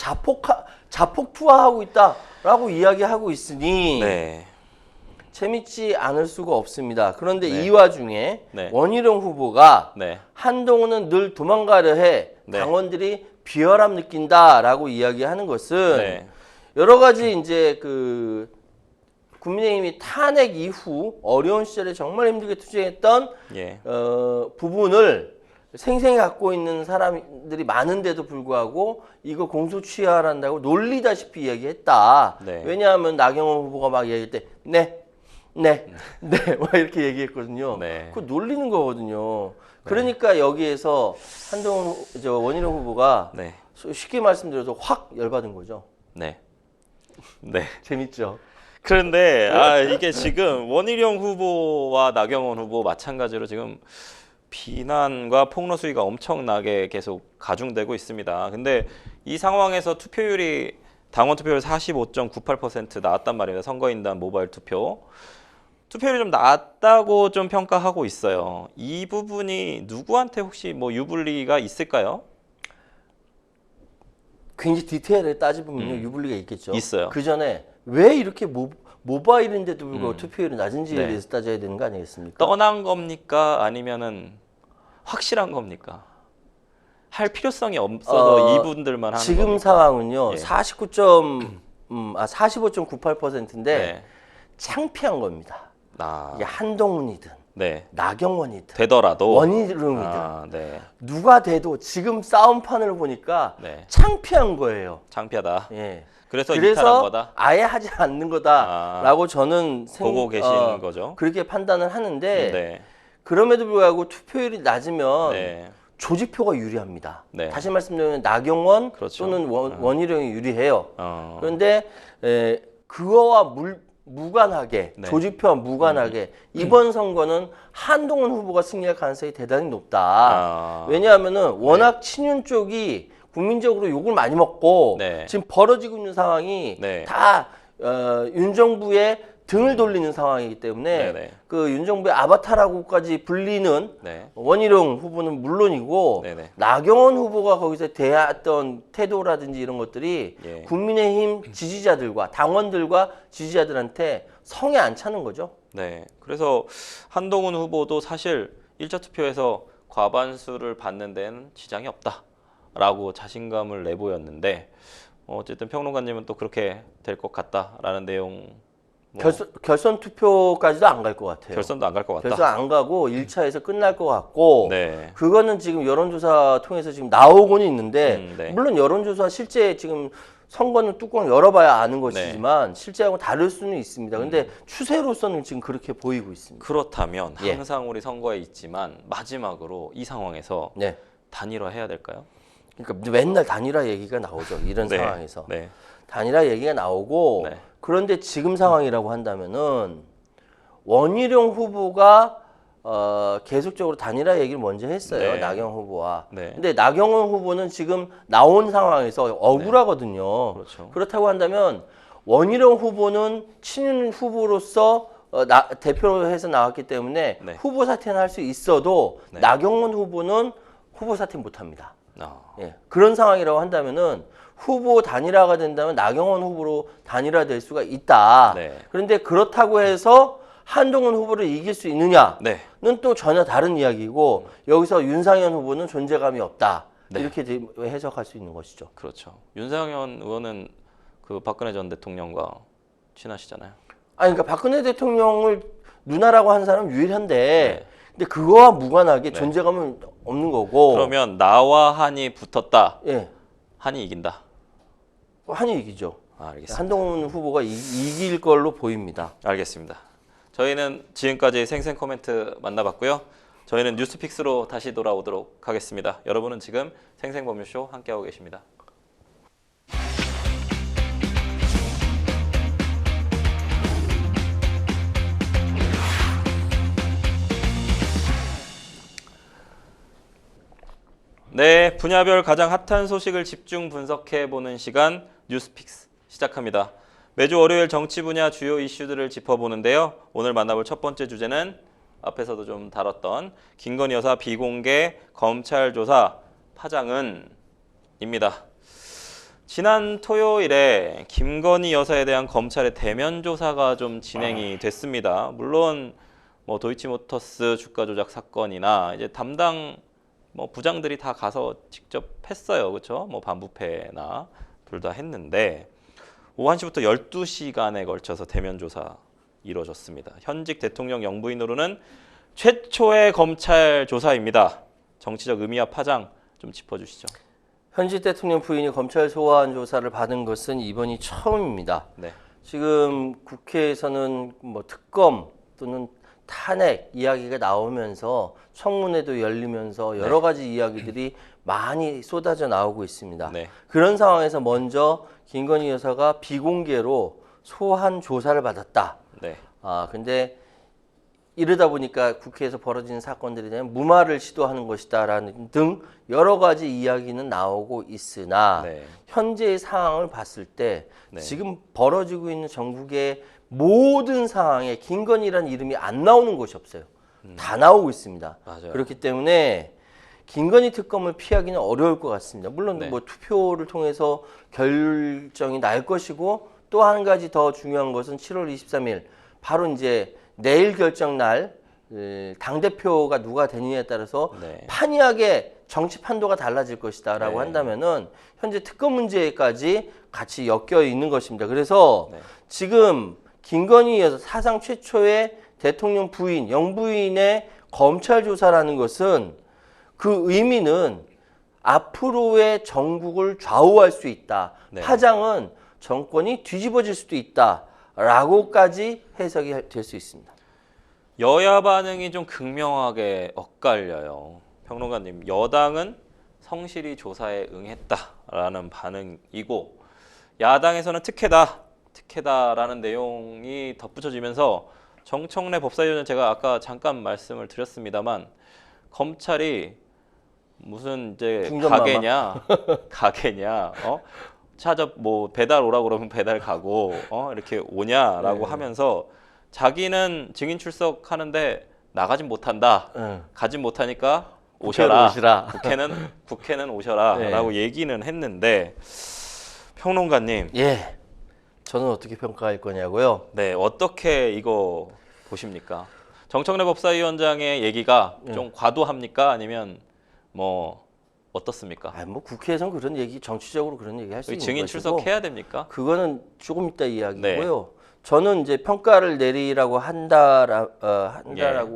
자폭투하하고 있다라고 이야기하고 있으니 네. 재밌지 않을 수가 없습니다. 그런데 네. 이 와중에 네. 원희룡 후보가 네. 한동훈은 늘 도망가려 해. 네. 당원들이 비열함 느낀다라고 이야기하는 것은 네. 여러 가지 이제 그 국민의힘이 탄핵 이후 어려운 시절에 정말 힘들게 투쟁했던 예. 부분을 생생히 갖고 있는 사람들이 많은데도 불구하고 이거 공소 취하한다고 놀리다시피 이야기했다. 네. 왜냐하면 나경원 후보가 막 얘기할 때 네, 막 이렇게 얘기했거든요. 네. 그거 놀리는 거거든요. 그러니까 여기에서 원희룡 후보가 네. 쉽게 말씀드려서 확 열받은 거죠. 네. 네. 재밌죠. 그런데 이게 지금 원희룡 후보와 나경원 후보 마찬가지로 지금 비난과 폭로 수위가 엄청나게 계속 가중되고 있습니다. 근데 이 상황에서 투표율이 당원 투표율 45.98% 나왔단 말입니다. 선거인단 모바일 투표율이 좀 낮다고 좀 평가하고 있어요. 이 부분이 누구한테 혹시 뭐 유불리가 있을까요? 굉장히 디테일하게 따져보면 유불리가 있겠죠. 있어요. 그 전에 왜 이렇게 모바일인데도 불구하고 투표율이 낮은지에 네. 대해서 따져야 되는 거 아니겠습니까? 떠난 겁니까? 아니면은 확실한 겁니까? 할 필요성이 없어서 이분들만 하는 지금 겁니까? 상황은요. 예. 45.98%인데 네. 창피한 겁니다. 이게 한동훈이든 네. 나경원이든 되더라도 원희룡이든 네. 누가 돼도 지금 싸움판을 보니까 네. 창피한 거예요. 창피하다. 예. 그래서 이탈한 거다. 아예 하지 않는 거다라고 저는 보고 계신 거죠. 그렇게 판단을 하는데 네. 그럼에도 불구하고 투표율이 낮으면 네. 조직표가 유리합니다. 네. 다시 말씀드리면 나경원 그렇죠. 또는 원희룡이 유리해요. 어. 그런데 그거와 무관하게 네. 조직표와 무관하게 이번 선거는 한동훈 후보가 승리할 가능성이 대단히 높다. 아, 왜냐하면은 워낙 친윤 쪽이 국민적으로 욕을 많이 먹고 네. 지금 벌어지고 있는 상황이 네. 다 윤 정부의 등을 돌리는 상황이기 때문에 네네. 그 윤 정부의 아바타라고까지 불리는 네. 원희룡 후보는 물론이고 네네. 나경원 후보가 거기서 대했던 태도라든지 이런 것들이 예. 국민의힘 지지자들과 당원들과 지지자들한테 성에 안 차는 거죠. 네. 그래서 한동훈 후보도 사실 1차 투표에서 과반수를 받는 데는 지장이 없다라고 자신감을 내보였는데 어쨌든 평론가님은 또 그렇게 될 것 같다라는 내용. 뭐 결선 투표까지도 안 갈 것 같아요. 결선도 안 갈 것 같다. 결선 안 가고 1차에서 끝날 것 같고 네. 그거는 지금 여론조사 통해서 지금 나오고는 있는데 네. 물론 여론조사 실제 지금 선거는 뚜껑 열어봐야 아는 것이지만 실제하고 다를 수는 있습니다. 근데 추세로서는 지금 그렇게 보이고 있습니다. 그렇다면 예. 항상 우리 선거에 있지만 마지막으로 이 상황에서 네. 단일화 해야 될까요? 그러니까 맨날 단일화 얘기가 나오죠. 이런 네. 상황에서. 네. 단일화 얘기가 나오고 네. 그런데 지금 상황이라고 한다면은 원희룡 후보가 계속적으로 단일화 얘기를 먼저 했어요. 네. 나경원 후보와. 네. 근데 나경원 후보는 지금 나온 상황에서 억울하거든요. 그렇죠. 그렇다고 한다면 원희룡 후보는 친윤 후보로서 대표해서 나왔기 때문에 네. 후보 사퇴는 할 수 있어도 네. 나경원 후보는 후보 사퇴 못 합니다. 아, 예, 그런 상황이라고 한다면은 후보 단일화가 된다면 나경원 후보로 단일화될 수가 있다. 네. 그런데 그렇다고 해서 한동훈 후보를 이길 수 있느냐는 네. 또 전혀 다른 이야기고 여기서 윤상현 후보는 존재감이 없다. 네. 이렇게 해석할 수 있는 것이죠. 그렇죠. 윤상현 의원은 그 박근혜 전 대통령과 친하시잖아요. 아니 그러니까 박근혜 대통령을 누나라고 하는 사람은 유일한데 네. 근데 그거와 무관하게 네. 존재감은 없는 거고. 그러면 나와 한이 붙었다. 예, 한이 이긴다. 한이 이기죠. 알겠습니다. 한동훈 후보가 이길 걸로 보입니다. 알겠습니다. 저희는 지금까지 생생 코멘트 만나봤고요. 저희는 뉴스픽스로 다시 돌아오도록 하겠습니다. 여러분은 지금 생생법률쇼 함께하고 계십니다. 네, 분야별 가장 핫한 소식을 집중 분석해보는 시간 뉴스픽스 시작합니다. 매주 월요일 정치 분야 주요 이슈들을 짚어보는데요. 오늘 만나볼 첫 번째 주제는 앞에서도 좀 다뤘던 김건희 여사 비공개 검찰 조사 파장은입니다. 지난 토요일에 김건희 여사에 대한 검찰의 대면 조사가 좀 진행이 됐습니다. 물론 뭐 도이치모터스 주가 조작 사건이나 이제 담당 부장들이 다 가서 직접 했어요. 그렇죠? 반부패나 둘 다 했는데 오후 1시부터 12시간에 걸쳐서 대면 조사 이루어졌습니다. 현직 대통령 영부인으로는 최초의 검찰 조사입니다. 정치적 의미와 파장 좀 짚어주시죠. 현직 대통령 부인이 검찰 소환 조사를 받은 것은 이번이 처음입니다. 네. 지금 국회에서는 특검 또는 탄핵 이야기가 나오면서 청문회도 열리면서 여러 가지 이야기들이 많이 쏟아져 나오고 있습니다. 네. 그런 상황에서 먼저 김건희 여사가 비공개로 소환 조사를 받았다. 네. 근데 이러다 보니까 국회에서 벌어지는 사건들에 대한 무마를 시도하는 것이다라는 등 여러 가지 이야기는 나오고 있으나 네. 현재의 상황을 봤을 때 네. 지금 벌어지고 있는 전국의 모든 상황에 김건희라는 이름이 안 나오는 곳이 없어요. 다 나오고 있습니다. 맞아요. 그렇기 때문에 김건희 특검을 피하기는 어려울 것 같습니다. 물론 네. 투표를 통해서 결정이 날 것이고 또 한 가지 더 중요한 것은 7월 23일 바로 이제 내일 결정 날 당대표가 누가 되느냐에 따라서 네. 판이하게 정치 판도가 달라질 것이다라고 네. 한다면은 현재 특검 문제까지 같이 엮여 있는 것입니다. 그래서 네. 지금 김건희 여사 사상 최초의 대통령 부인, 영부인의 검찰 조사라는 것은 그 의미는 앞으로의 정국을 좌우할 수 있다. 네. 파장은 정권이 뒤집어질 수도 있다라고까지 해석이 될 수 있습니다. 여야 반응이 좀 극명하게 엇갈려요. 평론가님, 여당은 성실히 조사에 응했다라는 반응이고 야당에서는 특혜다, 특혜다라는 내용이 덧붙여지면서 정청래 법사위원은 제가 아까 잠깐 말씀을 드렸습니다만 검찰이 무슨 이제 중전마마. 가게냐, 차접 뭐 배달 오라고 그러면 배달 가고, 이렇게 오냐라고 네. 하면서 자기는 증인 출석하는데 나가진 못한다, 가진 못하니까 오셔라, 오시라. 국회는 오셔라라고 네. 얘기는 했는데 평론가님, 예. 저는 어떻게 평가할 거냐고요? 네 어떻게 이거 보십니까? 정청래 법사위원장의 얘기가 좀 과도합니까? 아니면 뭐 어떻습니까? 아, 뭐 국회에서는 그런 얘기, 정치적으로 그런 얘기 할 수 있는 증인 것이고 출석해야 됩니까? 그거는 조금 이따 이야기고요. 저는 이제 평가를 내리라고 한다라고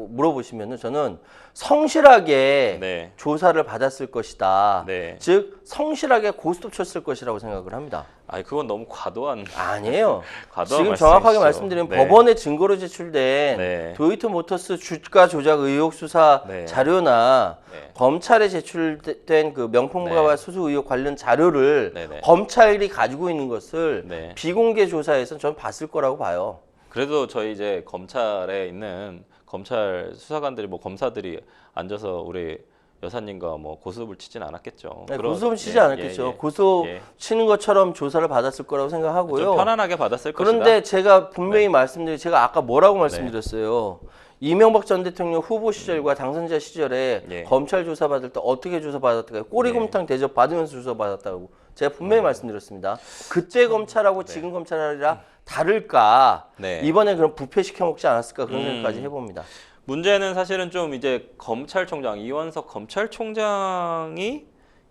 물어보시면은 저는 성실하게 네. 조사를 받았을 것이다. 네. 즉 성실하게 고스톱 쳤을 것이라고 생각을 합니다. 아니 그건 너무 과도한 아니에요. 과도한 지금 정확하게 말씀이시죠. 말씀드리면 네. 법원에 증거로 제출된 네. 도이토 모터스 주가 조작 의혹 수사 네. 자료나 네. 검찰에 제출된 그 명품과와 네. 수수 의혹 관련 자료를 네, 네. 검찰이 가지고 있는 것을 네. 비공개 조사에서 저는 봤을 거라고 봐요. 그래도 저희 이제 검찰에 있는 검찰 수사관들이 뭐 검사들이 앉아서 우리 여사님과 뭐 고스톱을 치진 않았겠죠. 네, 그런- 고소는 치지 예, 않았겠죠. 예, 예. 고소 예. 치는 것처럼 조사를 받았을 거라고 생각하고요. 좀 편안하게 받았을 그런데 것이다. 제가 분명히 말씀드린 제가 아까 뭐라고 말씀드렸어요. 이명박 전 대통령 후보 시절과 당선자 시절에 예. 검찰 조사 받을 때 어떻게 조사 받았다고 꼬리곰탕 대접 받으면서 조사 받았다고 제가 분명히 말씀드렸습니다. 그때 검찰하고 지금 검찰이라 다를까? 네. 이번에 그럼 부패시켜 먹지 않았을까 그런 생각까지 해봅니다. 문제는 사실은 좀 이제 검찰총장 이원석 검찰총장이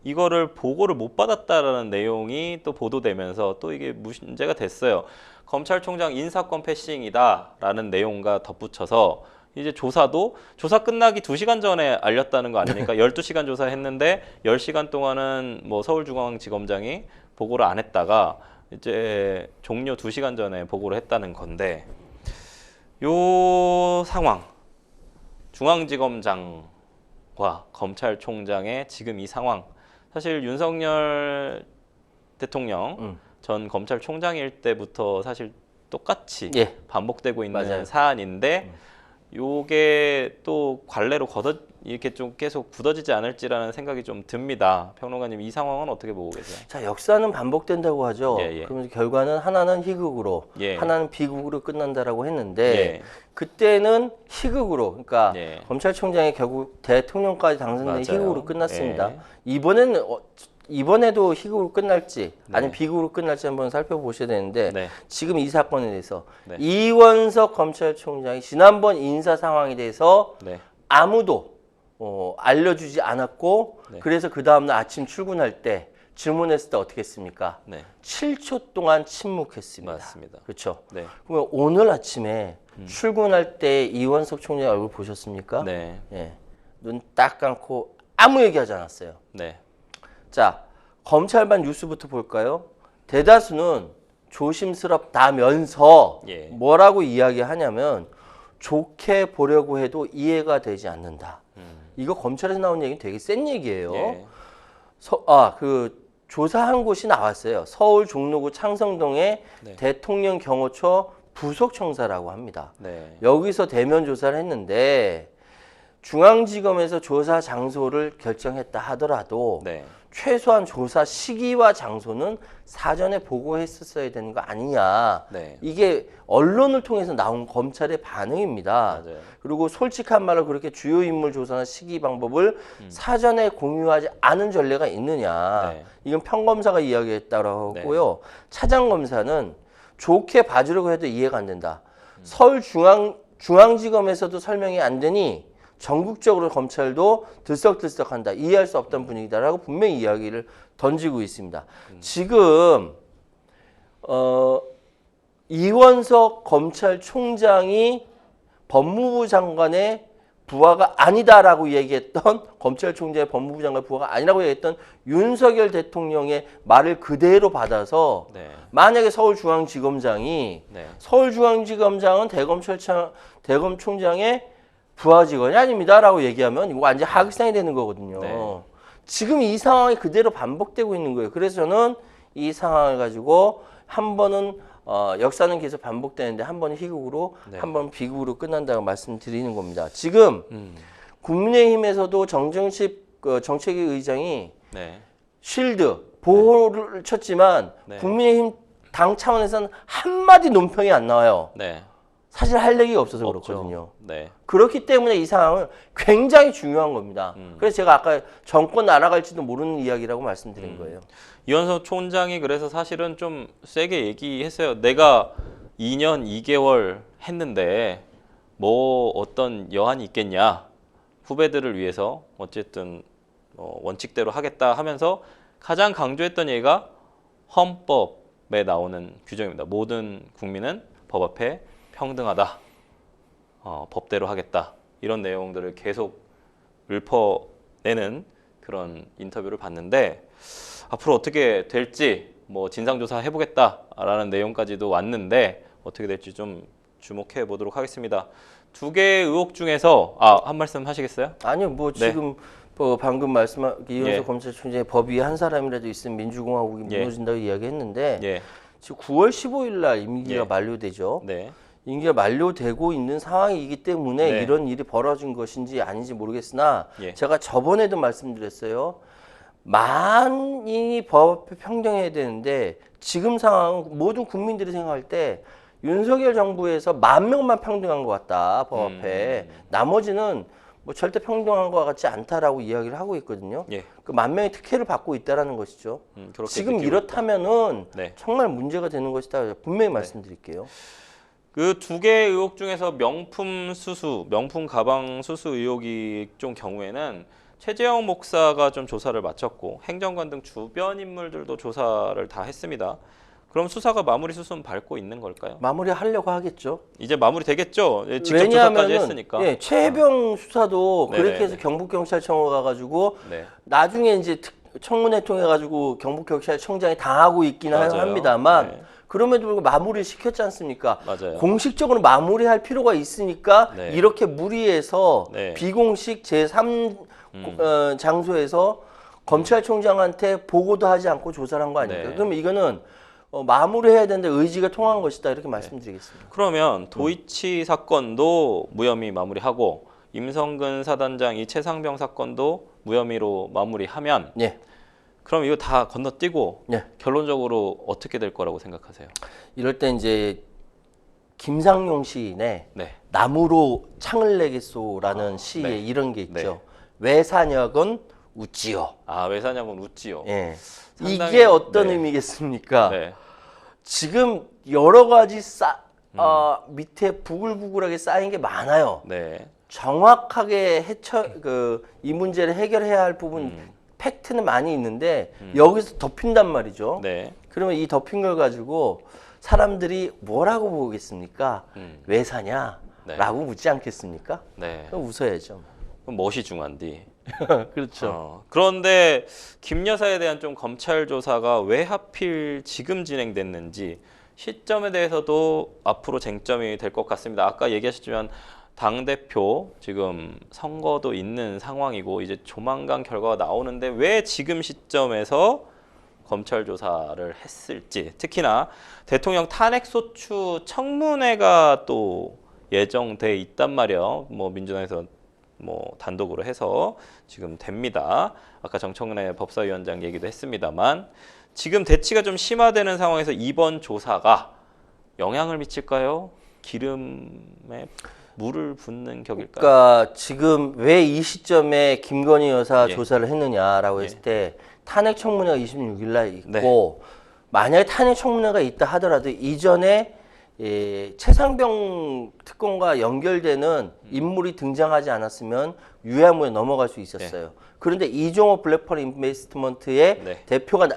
이거를 보고를 못 받았다라는 내용이 또 보도되면서 또 이게 문제가 됐어요. 검찰총장 인사권 패싱이다라는 내용과 덧붙여서 이제 조사도 조사 끝나기 2시간 전에 알렸다는 거 아닙니까? 12시간 조사했는데 10시간 동안은 뭐 서울중앙지검장이 보고를 안 했다가 이제 종료 2시간 전에 보고를 했다는 건데 요 상황 중앙지검장과 검찰총장의 지금 이 상황 사실 윤석열 대통령 전 검찰총장일 때부터 사실 똑같이 예. 반복되고 있는 맞아요. 사안인데 요게 또 관례로 이렇게 좀 계속 굳어지지 않을지라는 생각이 좀 듭니다. 평론가님 이 상황은 어떻게 보고 계세요? 자, 역사는 반복된다고 하죠. 예, 예. 그러면 결과는 하나는 희극으로, 예. 하나는 비극으로 끝난다라고 했는데 예. 그때는 희극으로, 그러니까 예. 검찰총장이 결국 대통령까지 당선된 맞아요. 희극으로 끝났습니다. 예. 이번에도 희극으로 끝날지 네. 아니면 비극으로 끝날지 한번 살펴보셔야 되는데 네. 지금 이 사건에 대해서 네. 이원석 검찰총장이 지난번 인사 상황에 대해서 네. 아무도 알려주지 않았고 네. 그래서 그 다음날 아침 출근할 때 질문했을 때 어떻게 했습니까? 네. 7초 동안 침묵했습니다. 맞습니다. 그렇죠. 네. 그러면 오늘 아침에 출근할 때 이원석 총장 얼굴 보셨습니까? 네. 예. 눈 딱 감고 아무 얘기하지 않았어요. 네. 자, 검찰반 뉴스부터 볼까요? 대다수는 조심스럽다면서 예. 뭐라고 이야기하냐면 좋게 보려고 해도 이해가 되지 않는다. 이거 검찰에서 나온 얘기는 되게 센 얘기예요. 예. 그 조사한 곳이 나왔어요. 서울 종로구 창성동의 네. 대통령 경호처 부속청사라고 합니다. 네. 여기서 대면 조사를 했는데 중앙지검에서 조사 장소를 결정했다 하더라도 네. 최소한 조사 시기와 장소는 사전에 보고했었어야 되는 거 아니냐. 네. 이게 언론을 통해서 나온 검찰의 반응입니다. 맞아요. 그리고 솔직한 말로 그렇게 주요 인물 조사나 시기 방법을 사전에 공유하지 않은 전례가 있느냐. 네. 이건 평검사가 이야기했다고 네. 하고요. 차장검사는 좋게 봐주려고 해도 이해가 안 된다. 중앙지검에서도 설명이 안 되니 전국적으로 검찰도 들썩들썩한다. 이해할 수 없다는 분위기다라고 분명히 이야기를 던지고 있습니다. 지금 이원석 검찰총장이 법무부 장관의 부하가 아니다라고 얘기했던 검찰총장의 법무부 장관 부하가 아니라고 얘기했던 윤석열 대통령의 말을 그대로 받아서 네. 만약에 서울중앙지검장이 네. 서울중앙지검장은 대검총장의 부하 직원이 아닙니다라고 얘기하면 이거 완전 하극상이 되는 거거든요. 네. 지금 이 상황이 그대로 반복되고 있는 거예요. 그래서 저는 이 상황을 가지고 한 번은 역사는 계속 반복되는데 한 번은 희극으로 네. 한 번은 비극으로 끝난다고 말씀드리는 겁니다. 지금 국민의힘에서도 정정식 정책위 의장이 네. 쉴드 보호를 쳤지만 네. 국민의힘 당 차원에서는 한마디 논평이 안 나와요. 네. 사실 할 얘기가 없어서 없죠. 그렇거든요. 네. 그렇기 때문에 이 상황은 굉장히 중요한 겁니다. 그래서 제가 아까 정권 날아갈지도 모르는 이야기라고 말씀드린 거예요. 이원석 총장이 그래서 사실은 좀 세게 얘기했어요. 내가 2년 2개월 했는데 뭐 어떤 여한이 있겠냐. 후배들을 위해서 어쨌든 원칙대로 하겠다 하면서 가장 강조했던 얘기가 헌법에 나오는 규정입니다. 모든 국민은 법 앞에 평등하다. 법대로 하겠다. 이런 내용들을 계속 읊어내는 그런 인터뷰를 봤는데 앞으로 어떻게 될지 뭐 진상조사 해보겠다라는 내용까지도 왔는데 어떻게 될지 좀 주목해 보도록 하겠습니다. 두 개의 의혹 중에서 한 말씀 하시겠어요? 아니요, 뭐 네. 지금 뭐 방금 말씀한 이현석 예. 검찰총장의 법 위에 한 사람이라도 있으면 민주공화국이 예. 무너진다고 이야기했는데 예, 지금 9월 15일 날 임기가 예. 만료되죠. 네, 임기가 만료되고 있는 상황이기 때문에 네. 이런 일이 벌어진 것인지 아닌지 모르겠으나 예. 제가 저번에도 말씀드렸어요. 만인이 법 앞에 평등해야 되는데 지금 상황은 모든 국민들이 생각할 때 윤석열 정부에서 10,000명만 평등한 것 같다 법 앞에 나머지는 뭐 절대 평등한 것 같지 않다라고 이야기를 하고 있거든요. 예. 그 10,000명이 특혜를 받고 있다라는 것이죠. 그렇게 지금 느끼고 이렇다면은 네. 정말 문제가 되는 것이다 분명히 말씀드릴게요. 그 두 개의 의혹 중에서 명품 수수, 명품 가방 수수 의혹이 좀 경우에는 최재형 목사가 좀 조사를 마쳤고 행정관 등 주변 인물들도 조사를 다 했습니다. 그럼 수사가 마무리 수순 밟고 있는 걸까요? 마무리하려고 하겠죠. 이제 마무리 되겠죠. 직접 조사까지 했으니까. 예, 최혜병 수사도 네네네. 그렇게 해서 경북경찰청으로 가가지고 네. 나중에 이제 청문회 통해 가지고 경북경찰청장이 당하고 있기는 맞아요. 합니다만 네. 그럼에도 불구하고 마무리를 시켰지 않습니까? 맞아요. 공식적으로 마무리할 필요가 있으니까 네. 이렇게 무리해서 네. 비공식 제3 장소에서 검찰총장한테 보고도 하지 않고 조사를 한 거 아닙니까? 네. 그러면 이거는 마무리해야 되는데 의지가 통한 것이다 이렇게 말씀드리겠습니다. 그러면 도이치 사건도 무혐의 마무리하고 임성근 사단장 이 최상병 사건도 무혐의로 마무리하면 예. 그럼 이거 다 건너뛰고 예. 결론적으로 어떻게 될 거라고 생각하세요? 이럴 때 이제 김상용 시인의 네. 나무로 창을 내겠소라는 시에 네. 이런 게 있죠. 네. 외사역은 웃지요. 왜 사냐면 웃지요. 예. 상당히- 이게 어떤 네. 의미겠습니까? 네. 지금 여러 가지 밑에 부글부글하게 쌓인 게 많아요. 네. 정확하게 이 문제를 해결해야 할 부분 팩트는 많이 있는데 여기서 덮인단 말이죠. 네. 그러면 이 덮인 걸 가지고 사람들이 뭐라고 보겠습니까? 왜 사냐? 네. 라고 묻지 않겠습니까? 네. 그럼 웃어야죠. 그럼 멋이 중한디. 그렇죠. 그런데 김 여사에 대한 좀 검찰 조사가 왜 하필 지금 진행됐는지 시점에 대해서도 앞으로 쟁점이 될 것 같습니다. 아까 얘기하셨지만 당대표 지금 선거도 있는 상황이고 이제 조만간 결과가 나오는데 왜 지금 시점에서 검찰 조사를 했을지 특히나 대통령 탄핵소추 청문회가 또 예정돼 있단 말이에요. 뭐 민주당에서 뭐 단독으로 해서 지금 됩니다. 아까 정청래 법사위원장 얘기도 했습니다만 지금 대치가 좀 심화되는 상황에서 이번 조사가 영향을 미칠까요? 기름에 물을 붓는 격일까요? 그러니까 지금 왜 이 시점에 김건희 여사 예. 조사를 했느냐라고 했을 예. 때 탄핵 청문회가 26일 날 있고 네. 만약에 탄핵 청문회가 있다 하더라도 이전에 최상병 특검과 연결되는 인물이 등장하지 않았으면 유야무에 넘어갈 수 있었어요. 그런데 이종호 블랙펄 인베스트먼트의 네. 대표가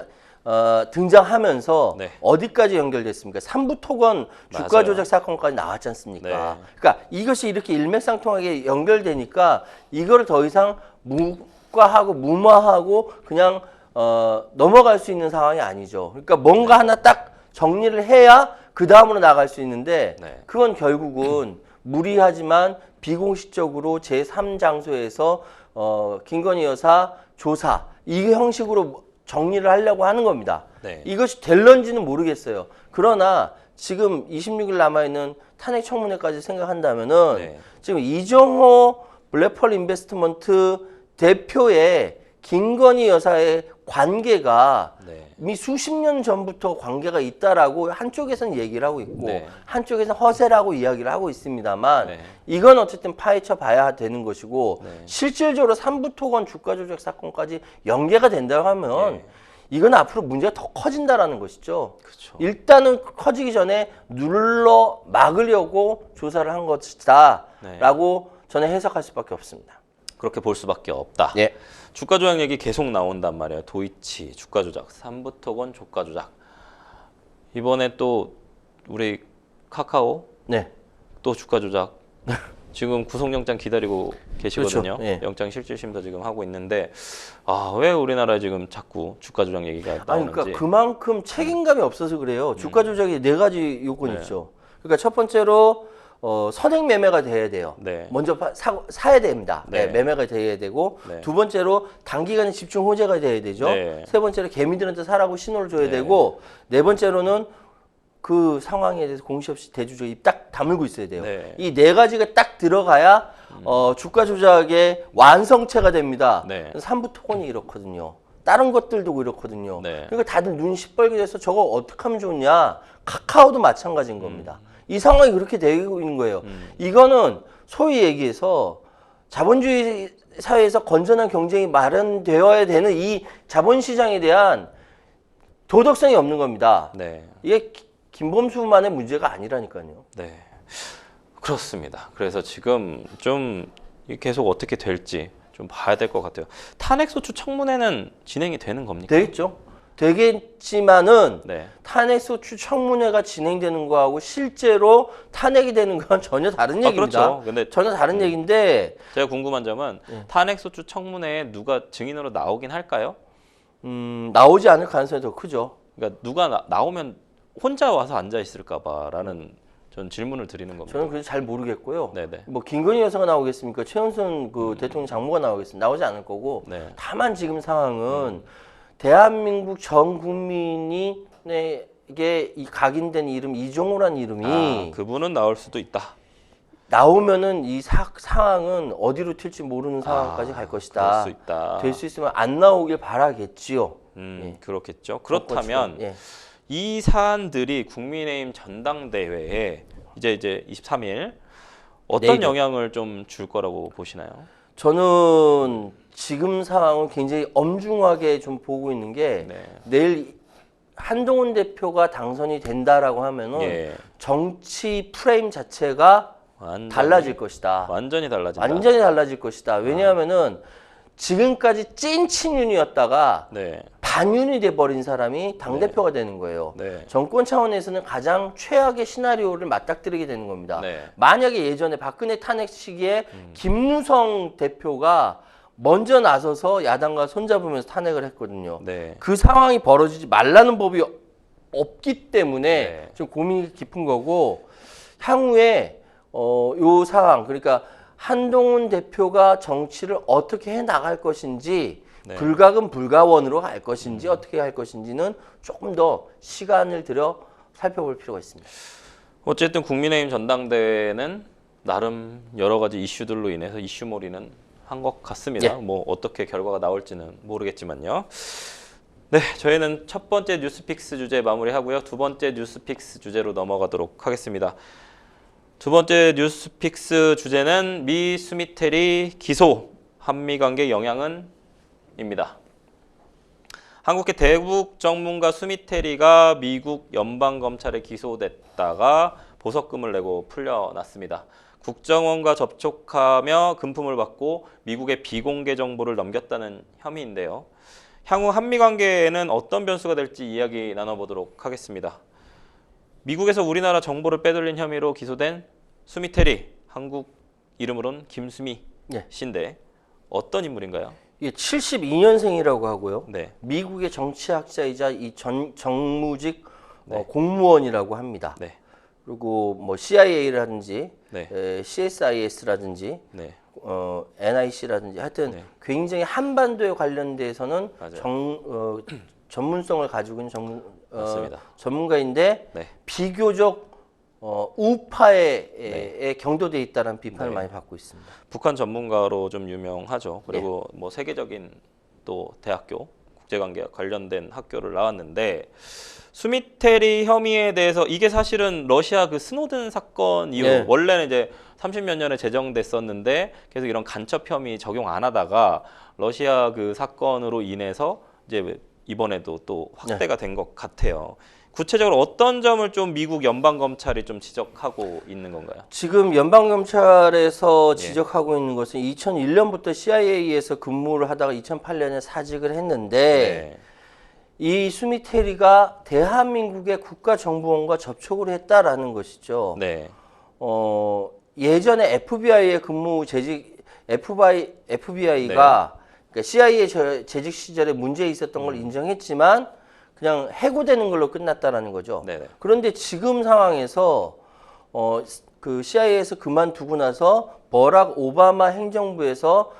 등장하면서 네. 어디까지 연결됐습니까? 삼부토건 주가 맞아요. 조작 사건까지 나왔지 않습니까? 네. 그러니까 이것이 이렇게 일맥상통하게 연결되니까 이거를 더 이상 무과하고 무마하고 그냥 넘어갈 수 있는 상황이 아니죠. 그러니까 뭔가 하나 딱 정리를 해야 그 다음으로 나갈 수 있는데 네. 그건 결국은 무리하지만 비공식적으로 제3장소에서 김건희 여사 조사 이 형식으로 정리를 하려고 하는 겁니다. 네. 이것이 될런지는 모르겠어요. 그러나 지금 26일 남아있는 탄핵 청문회까지 생각한다면은 네. 지금 이정호 블랙펄 인베스트먼트 대표의 김건희 여사의 관계가 네. 이미 수십 년 전부터 관계가 있다라고 한쪽에서는 얘기를 하고 있고 네. 한쪽에서는 허세라고 이야기를 하고 있습니다만 네. 이건 어쨌든 파헤쳐 봐야 되는 것이고 네. 실질적으로 삼부토건 주가 조작 사건까지 연계가 된다고 하면 네. 이건 앞으로 문제가 더 커진다라는 것이죠. 그렇죠. 일단은 커지기 전에 눌러 막으려고 조사를 한 것이다라고 저는 해석할 수밖에 없습니다. 그렇게 볼 수밖에 없다. 예. 주가 조작 얘기 계속 나온단 말이에요. 도이치 주가 조작, 삼부토건 주가 조작. 이번에 또 우리 카카오 네. 또 주가 조작. 지금 구속영장 기다리고 계시거든요. 그렇죠. 예. 영장 실질심사 지금 하고 있는데 왜 우리나라에 지금 자꾸 주가 조작 얘기가 아니 나오는지. 그러니까 그만큼 책임감이 없어서 그래요. 주가 조작이 네 가지 요건이 네. 있죠. 그러니까 첫 번째로 선행 매매가 돼야 돼요. 네. 먼저 사야 됩니다. 네. 네, 매매가 돼야 되고 네. 두 번째로 단기간에 집중 호재가 돼야 되죠. 네. 세 번째로 개미들한테 사라고 신호를 줘야 네. 되고 네 번째로는 그 상황에 대해서 공시 없이 대주주의 입 딱 다물고 있어야 돼요. 네. 이 네 가지가 딱 들어가야 주가 조작의 완성체가 됩니다. 네. 삼부 토건이 이렇거든요. 다른 것들도 이렇거든요. 네. 그러니까 다들 눈이 시뻘게 돼서 저거 어떻게 하면 좋냐. 카카오도 마찬가지인 겁니다. 이 상황이 그렇게 되고 있는 거예요. 이거는 소위 얘기해서 자본주의 사회에서 건전한 경쟁이 마련되어야 되는 이 자본시장에 대한 도덕성이 없는 겁니다. 네. 이게 김범수만의 문제가 아니라니까요. 네. 그렇습니다. 그래서 지금 좀 계속 어떻게 될지 좀 봐야 될 것 같아요. 탄핵소추 청문회는 진행이 되는 겁니까? 되겠죠. 되겠지만은 네. 탄핵소추 청문회가 진행되는 거하고 실제로 탄핵이 되는 건 전혀 다른 얘기입니다. 그렇죠. 근데 전혀 다른 얘기인데 제가 궁금한 점은 탄핵소추 청문회에 누가 증인으로 나오긴 할까요? 나오지 않을 가능성이 더 크죠. 그러니까 누가 나오면 혼자 와서 앉아 있을까봐라는 전 질문을 드리는 겁니다. 저는 그래서 잘 모르겠고요. 네네. 뭐 김건희 여사가 나오겠습니까? 최은순 그 대통령 장모가 나오겠습니까? 나오지 않을 거고. 네. 다만 지금 상황은 대한민국 전 국민이 이게 이 각인된 이름 이종호란 이름이 그분은 나올 수도 있다. 나오면은 이 상황은 어디로 튈지 모르는 상황까지 갈 것이다. 그럴 수 있다. 될 수 있으면 안 나오길 바라겠지요. 그렇겠죠. 그렇다면 예. 이 사안들이 국민의힘 전당대회에 이제 23일 어떤 내일은. 영향을 좀 줄 거라고 보시나요? 저는 지금 상황은 굉장히 엄중하게 좀 보고 있는 게 네. 내일 한동훈 대표가 당선이 된다라고 하면은 예. 정치 프레임 자체가 완전히, 달라질 것이다. 완전히 달라진다. 완전히 달라질 것이다. 왜냐하면은 지금까지 찐 친윤이었다가 네. 반윤이 돼버린 사람이 당대표가 되는 거예요. 네. 정권 차원에서는 가장 최악의 시나리오를 맞닥뜨리게 되는 겁니다. 네. 만약에 예전에 박근혜 탄핵 시기에 김무성 대표가 먼저 나서서 야당과 손잡으면서 탄핵을 했거든요. 네. 그 상황이 벌어지지 말라는 법이 없기 때문에 네. 좀 고민이 깊은 거고 향후에 요 상황 그러니까 한동훈 대표가 정치를 어떻게 해 나갈 것인지 네. 불가금 불가원으로 갈 것인지 어떻게 할 것인지는 조금 더 시간을 들여 살펴볼 필요가 있습니다. 어쨌든 국민의힘 전당대회는 나름 여러 가지 이슈들로 인해서 이슈몰이는 한 것 같습니다. 예. 뭐 어떻게 결과가 나올지는 모르겠지만요. 네, 저희는 첫 번째 뉴스픽스 주제 마무리하고요. 두 번째 뉴스픽스 주제로 넘어가도록 하겠습니다. 두 번째 뉴스픽스 주제는 미 수미테리 기소, 한미 관계 영향은 입니다. 한국의 대북 전문가 수미테리가 미국 연방검찰에 기소됐다가 보석금을 내고 풀려났습니다. 국정원과 접촉하며 금품을 받고 미국의 비공개 정보를 넘겼다는 혐의인데요. 향후 한미 관계에는 어떤 변수가 될지 이야기 나눠보도록 하겠습니다. 미국에서 우리나라 정보를 빼돌린 혐의로 기소된 수미테리, 한국 이름으로는 김수미 예. 씨인데 어떤 인물인가요? 이게 72년생이라고 하고요. 네. 미국의 정치학자이자 이 정무직 네. 공무원이라고 합니다. 네. 그리고 뭐 CIA라든지 네. CSIS라든지 네. NIC라든지 하여튼 네. 굉장히 한반도에 관련돼서는 맞아요. 전문성을 가지고 있는 맞습니다. 전문가인데 네. 비교적 우파에 경도돼 있다는 비판을 네. 많이 받고 있습니다. 북한 전문가로 좀 유명하죠. 그리고 뭐 세계적인 또 대학교, 국제관계 관련된 학교를 나왔는데 수미테리 혐의에 대해서 이게 사실은 러시아 그 스노든 사건 이후 네. 원래는 이제 30몇 년에 제정됐었는데 계속 이런 간첩 혐의 적용 안 하다가 러시아 그 사건으로 인해서 이제 이번에도 또 확대가 된 것 같아요. 구체적으로 어떤 점을 좀 미국 연방검찰이 좀 지적하고 있는 건가요? 지금 연방검찰에서 예. 지적하고 있는 것은 2001년부터 CIA에서 근무를 하다가 2008년에 사직을 했는데 네. 이 수미테리가 대한민국의 국가정보원과 접촉을 했다라는 것이죠. 네. 예전에 FBI의 근무 재직 FBI가 그러니까 CIA 재직 시절에 문제 있었던 걸 인정했지만 그냥 해고되는 걸로 끝났다라는 거죠. 네네. 그런데 지금 상황에서 그 CIA에서 그만두고 나서 버락 오바마 행정부에서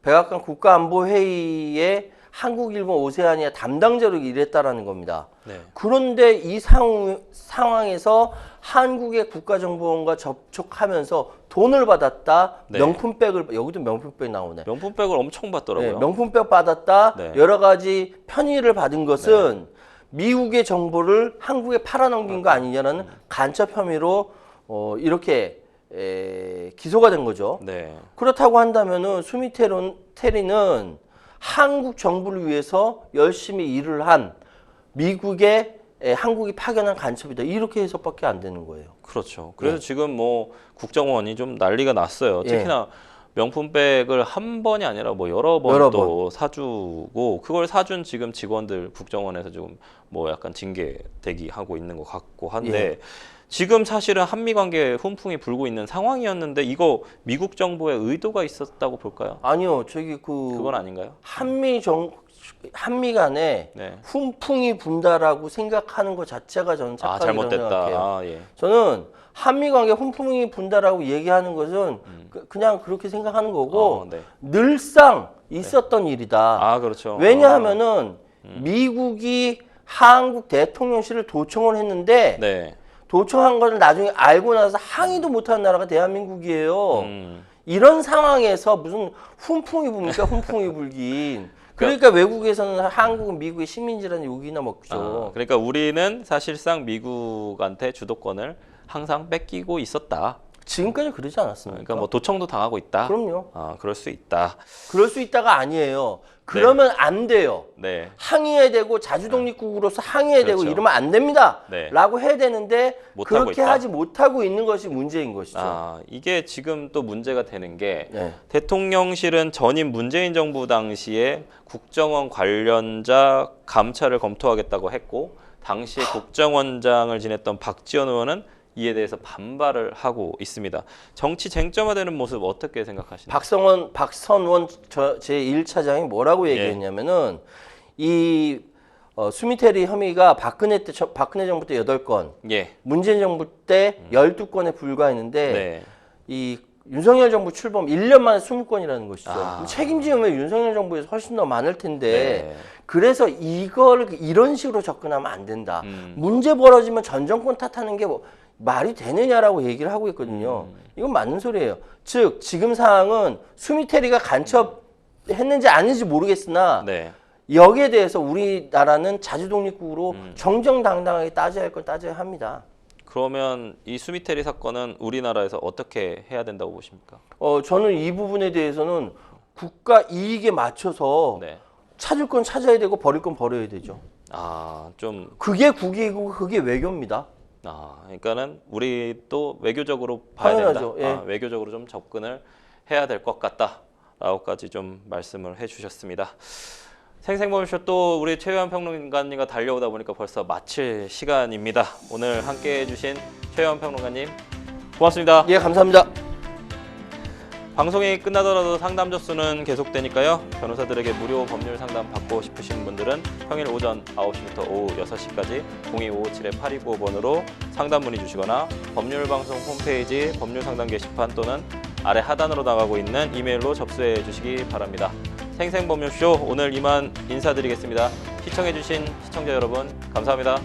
백악관 국가안보회의에 한국, 일본, 오세아니아 담당자로 일했다라는 겁니다. 네. 그런데 이 상황에서 한국의 국가정보원과 접촉하면서 돈을 받았다. 네. 명품백을 여기도 명품백 나오네. 명품백을 엄청 받더라고요. 네, 명품백 받았다. 네. 여러 가지 편의를 받은 것은 미국의 정보를 한국에 팔아넘긴 거 아니냐라는 간첩 혐의로 이렇게 기소가 된 거죠. 네. 그렇다고 한다면은 수미테리는 한국 정부를 위해서 열심히 일을 한 미국의 한국이 파견한 간첩이다. 이렇게 해석밖에 안 되는 거예요. 그렇죠. 그래서 지금 뭐 국정원이 좀 난리가 났어요. 예. 특히나 명품백을 한 번이 아니라 뭐 여러 번 여러 또 사주고 그걸 사준 지금 직원들 국정원에서 지금 뭐 약간 징계 대기하고 있는 것 같고 한데 지금 사실은 한미 관계에 훈풍이 불고 있는 상황이었는데 이거 미국 정부의 의도가 있었다고 볼까요? 아니요, 그건 아닌가요? 한미 간에 네. 훈풍이 분다라고 생각하는 것 자체가 저는 착각이라고 잘못됐다. 생각해요. 아, 예. 저는 한미 관계 훈풍이 분다라고 얘기하는 것은 그냥 그렇게 생각하는 거고 네. 늘상 있었던 일이다. 아, 그렇죠. 왜냐하면은 미국이 한국 대통령실을 도청을 했는데 네. 도청한 것을 나중에 알고 나서 항의도 못하는 나라가 대한민국이에요. 음. 이런 상황에서 무슨 훈풍이 붑니까? 훈풍이 불긴. 그러니까 외국에서는 한국은 미국의 식민지라는 욕이나 먹죠. 그러니까 우리는 사실상 미국한테 주도권을 항상 뺏기고 있었다. 지금까지 그러지 않았습니까? 그러니까 뭐 도청도 당하고 있다. 그럼요. 그럴 수 있다. 그럴 수 있다가 아니에요. 그러면 안 돼요. 네. 항의해야 되고 자주독립국으로서 항의해야 되고 그렇죠. 이러면 안 됩니다. 네. 라고 해야 되는데 못하고 그렇게 있다. 하지 못하고 있는 것이 문제인 것이죠. 이게 지금 또 문제가 되는 게 네. 대통령실은 전임 문재인 정부 당시에 국정원 관련자 감찰을 검토하겠다고 했고 당시에 국정원장을 지냈던 박지원 의원은 이에 대해서 반발을 하고 있습니다. 정치 쟁점화되는 모습 어떻게 생각하시나요? 박선원 제1차장이 뭐라고 얘기했냐면은 이 수미테리 혐의가 박근혜 정부 때 8건, 예. 문재인 정부 때 12건에 불과했는데 네. 이 윤석열 정부 출범 1년 만에 20건이라는 것이죠. 아. 책임지면 윤석열 정부에서 훨씬 더 많을 텐데 네. 그래서 이걸 이런 식으로 접근하면 안 된다. 음. 문제 벌어지면 전 정권 탓하는 게 말이 되느냐라고 얘기를 하고 있거든요. 이건 맞는 소리예요. 즉 지금 상황은 수미테리가 간첩했는지 아닌지 모르겠으나 네. 여기에 대해서 우리나라는 자주독립국으로 정정당당하게 따져야 할 걸 따져야 합니다. 그러면 이 수미테리 사건은 우리나라에서 어떻게 해야 된다고 보십니까? 저는 이 부분에 대해서는 국가 이익에 맞춰서 네. 찾을 건 찾아야 되고 버릴 건 버려야 되죠. 좀 그게 국익이고 그게 외교입니다. 그러니까는 우리 또 외교적으로 봐야 당연하죠. 된다. 예. 외교적으로 좀 접근을 해야 될 것 같다라고까지 좀 말씀을 해주셨습니다. 생생범쇼 또 우리 최유한 평론가님과 달려오다 보니까 벌써 마칠 시간입니다. 오늘 함께해 주신 최유한 평론가님 고맙습니다. 예, 감사합니다. 방송이 끝나더라도 상담 접수는 계속되니까요. 변호사들에게 무료 법률 상담 받고 싶으신 분들은 평일 오전 9시부터 오후 6시까지 02557-8295번으로 상담 문의 주시거나 법률방송 홈페이지 법률상담 게시판 또는 아래 하단으로 나가고 있는 이메일로 접수해 주시기 바랍니다. 생생법률쇼 오늘 이만 인사드리겠습니다. 시청해주신 시청자 여러분 감사합니다.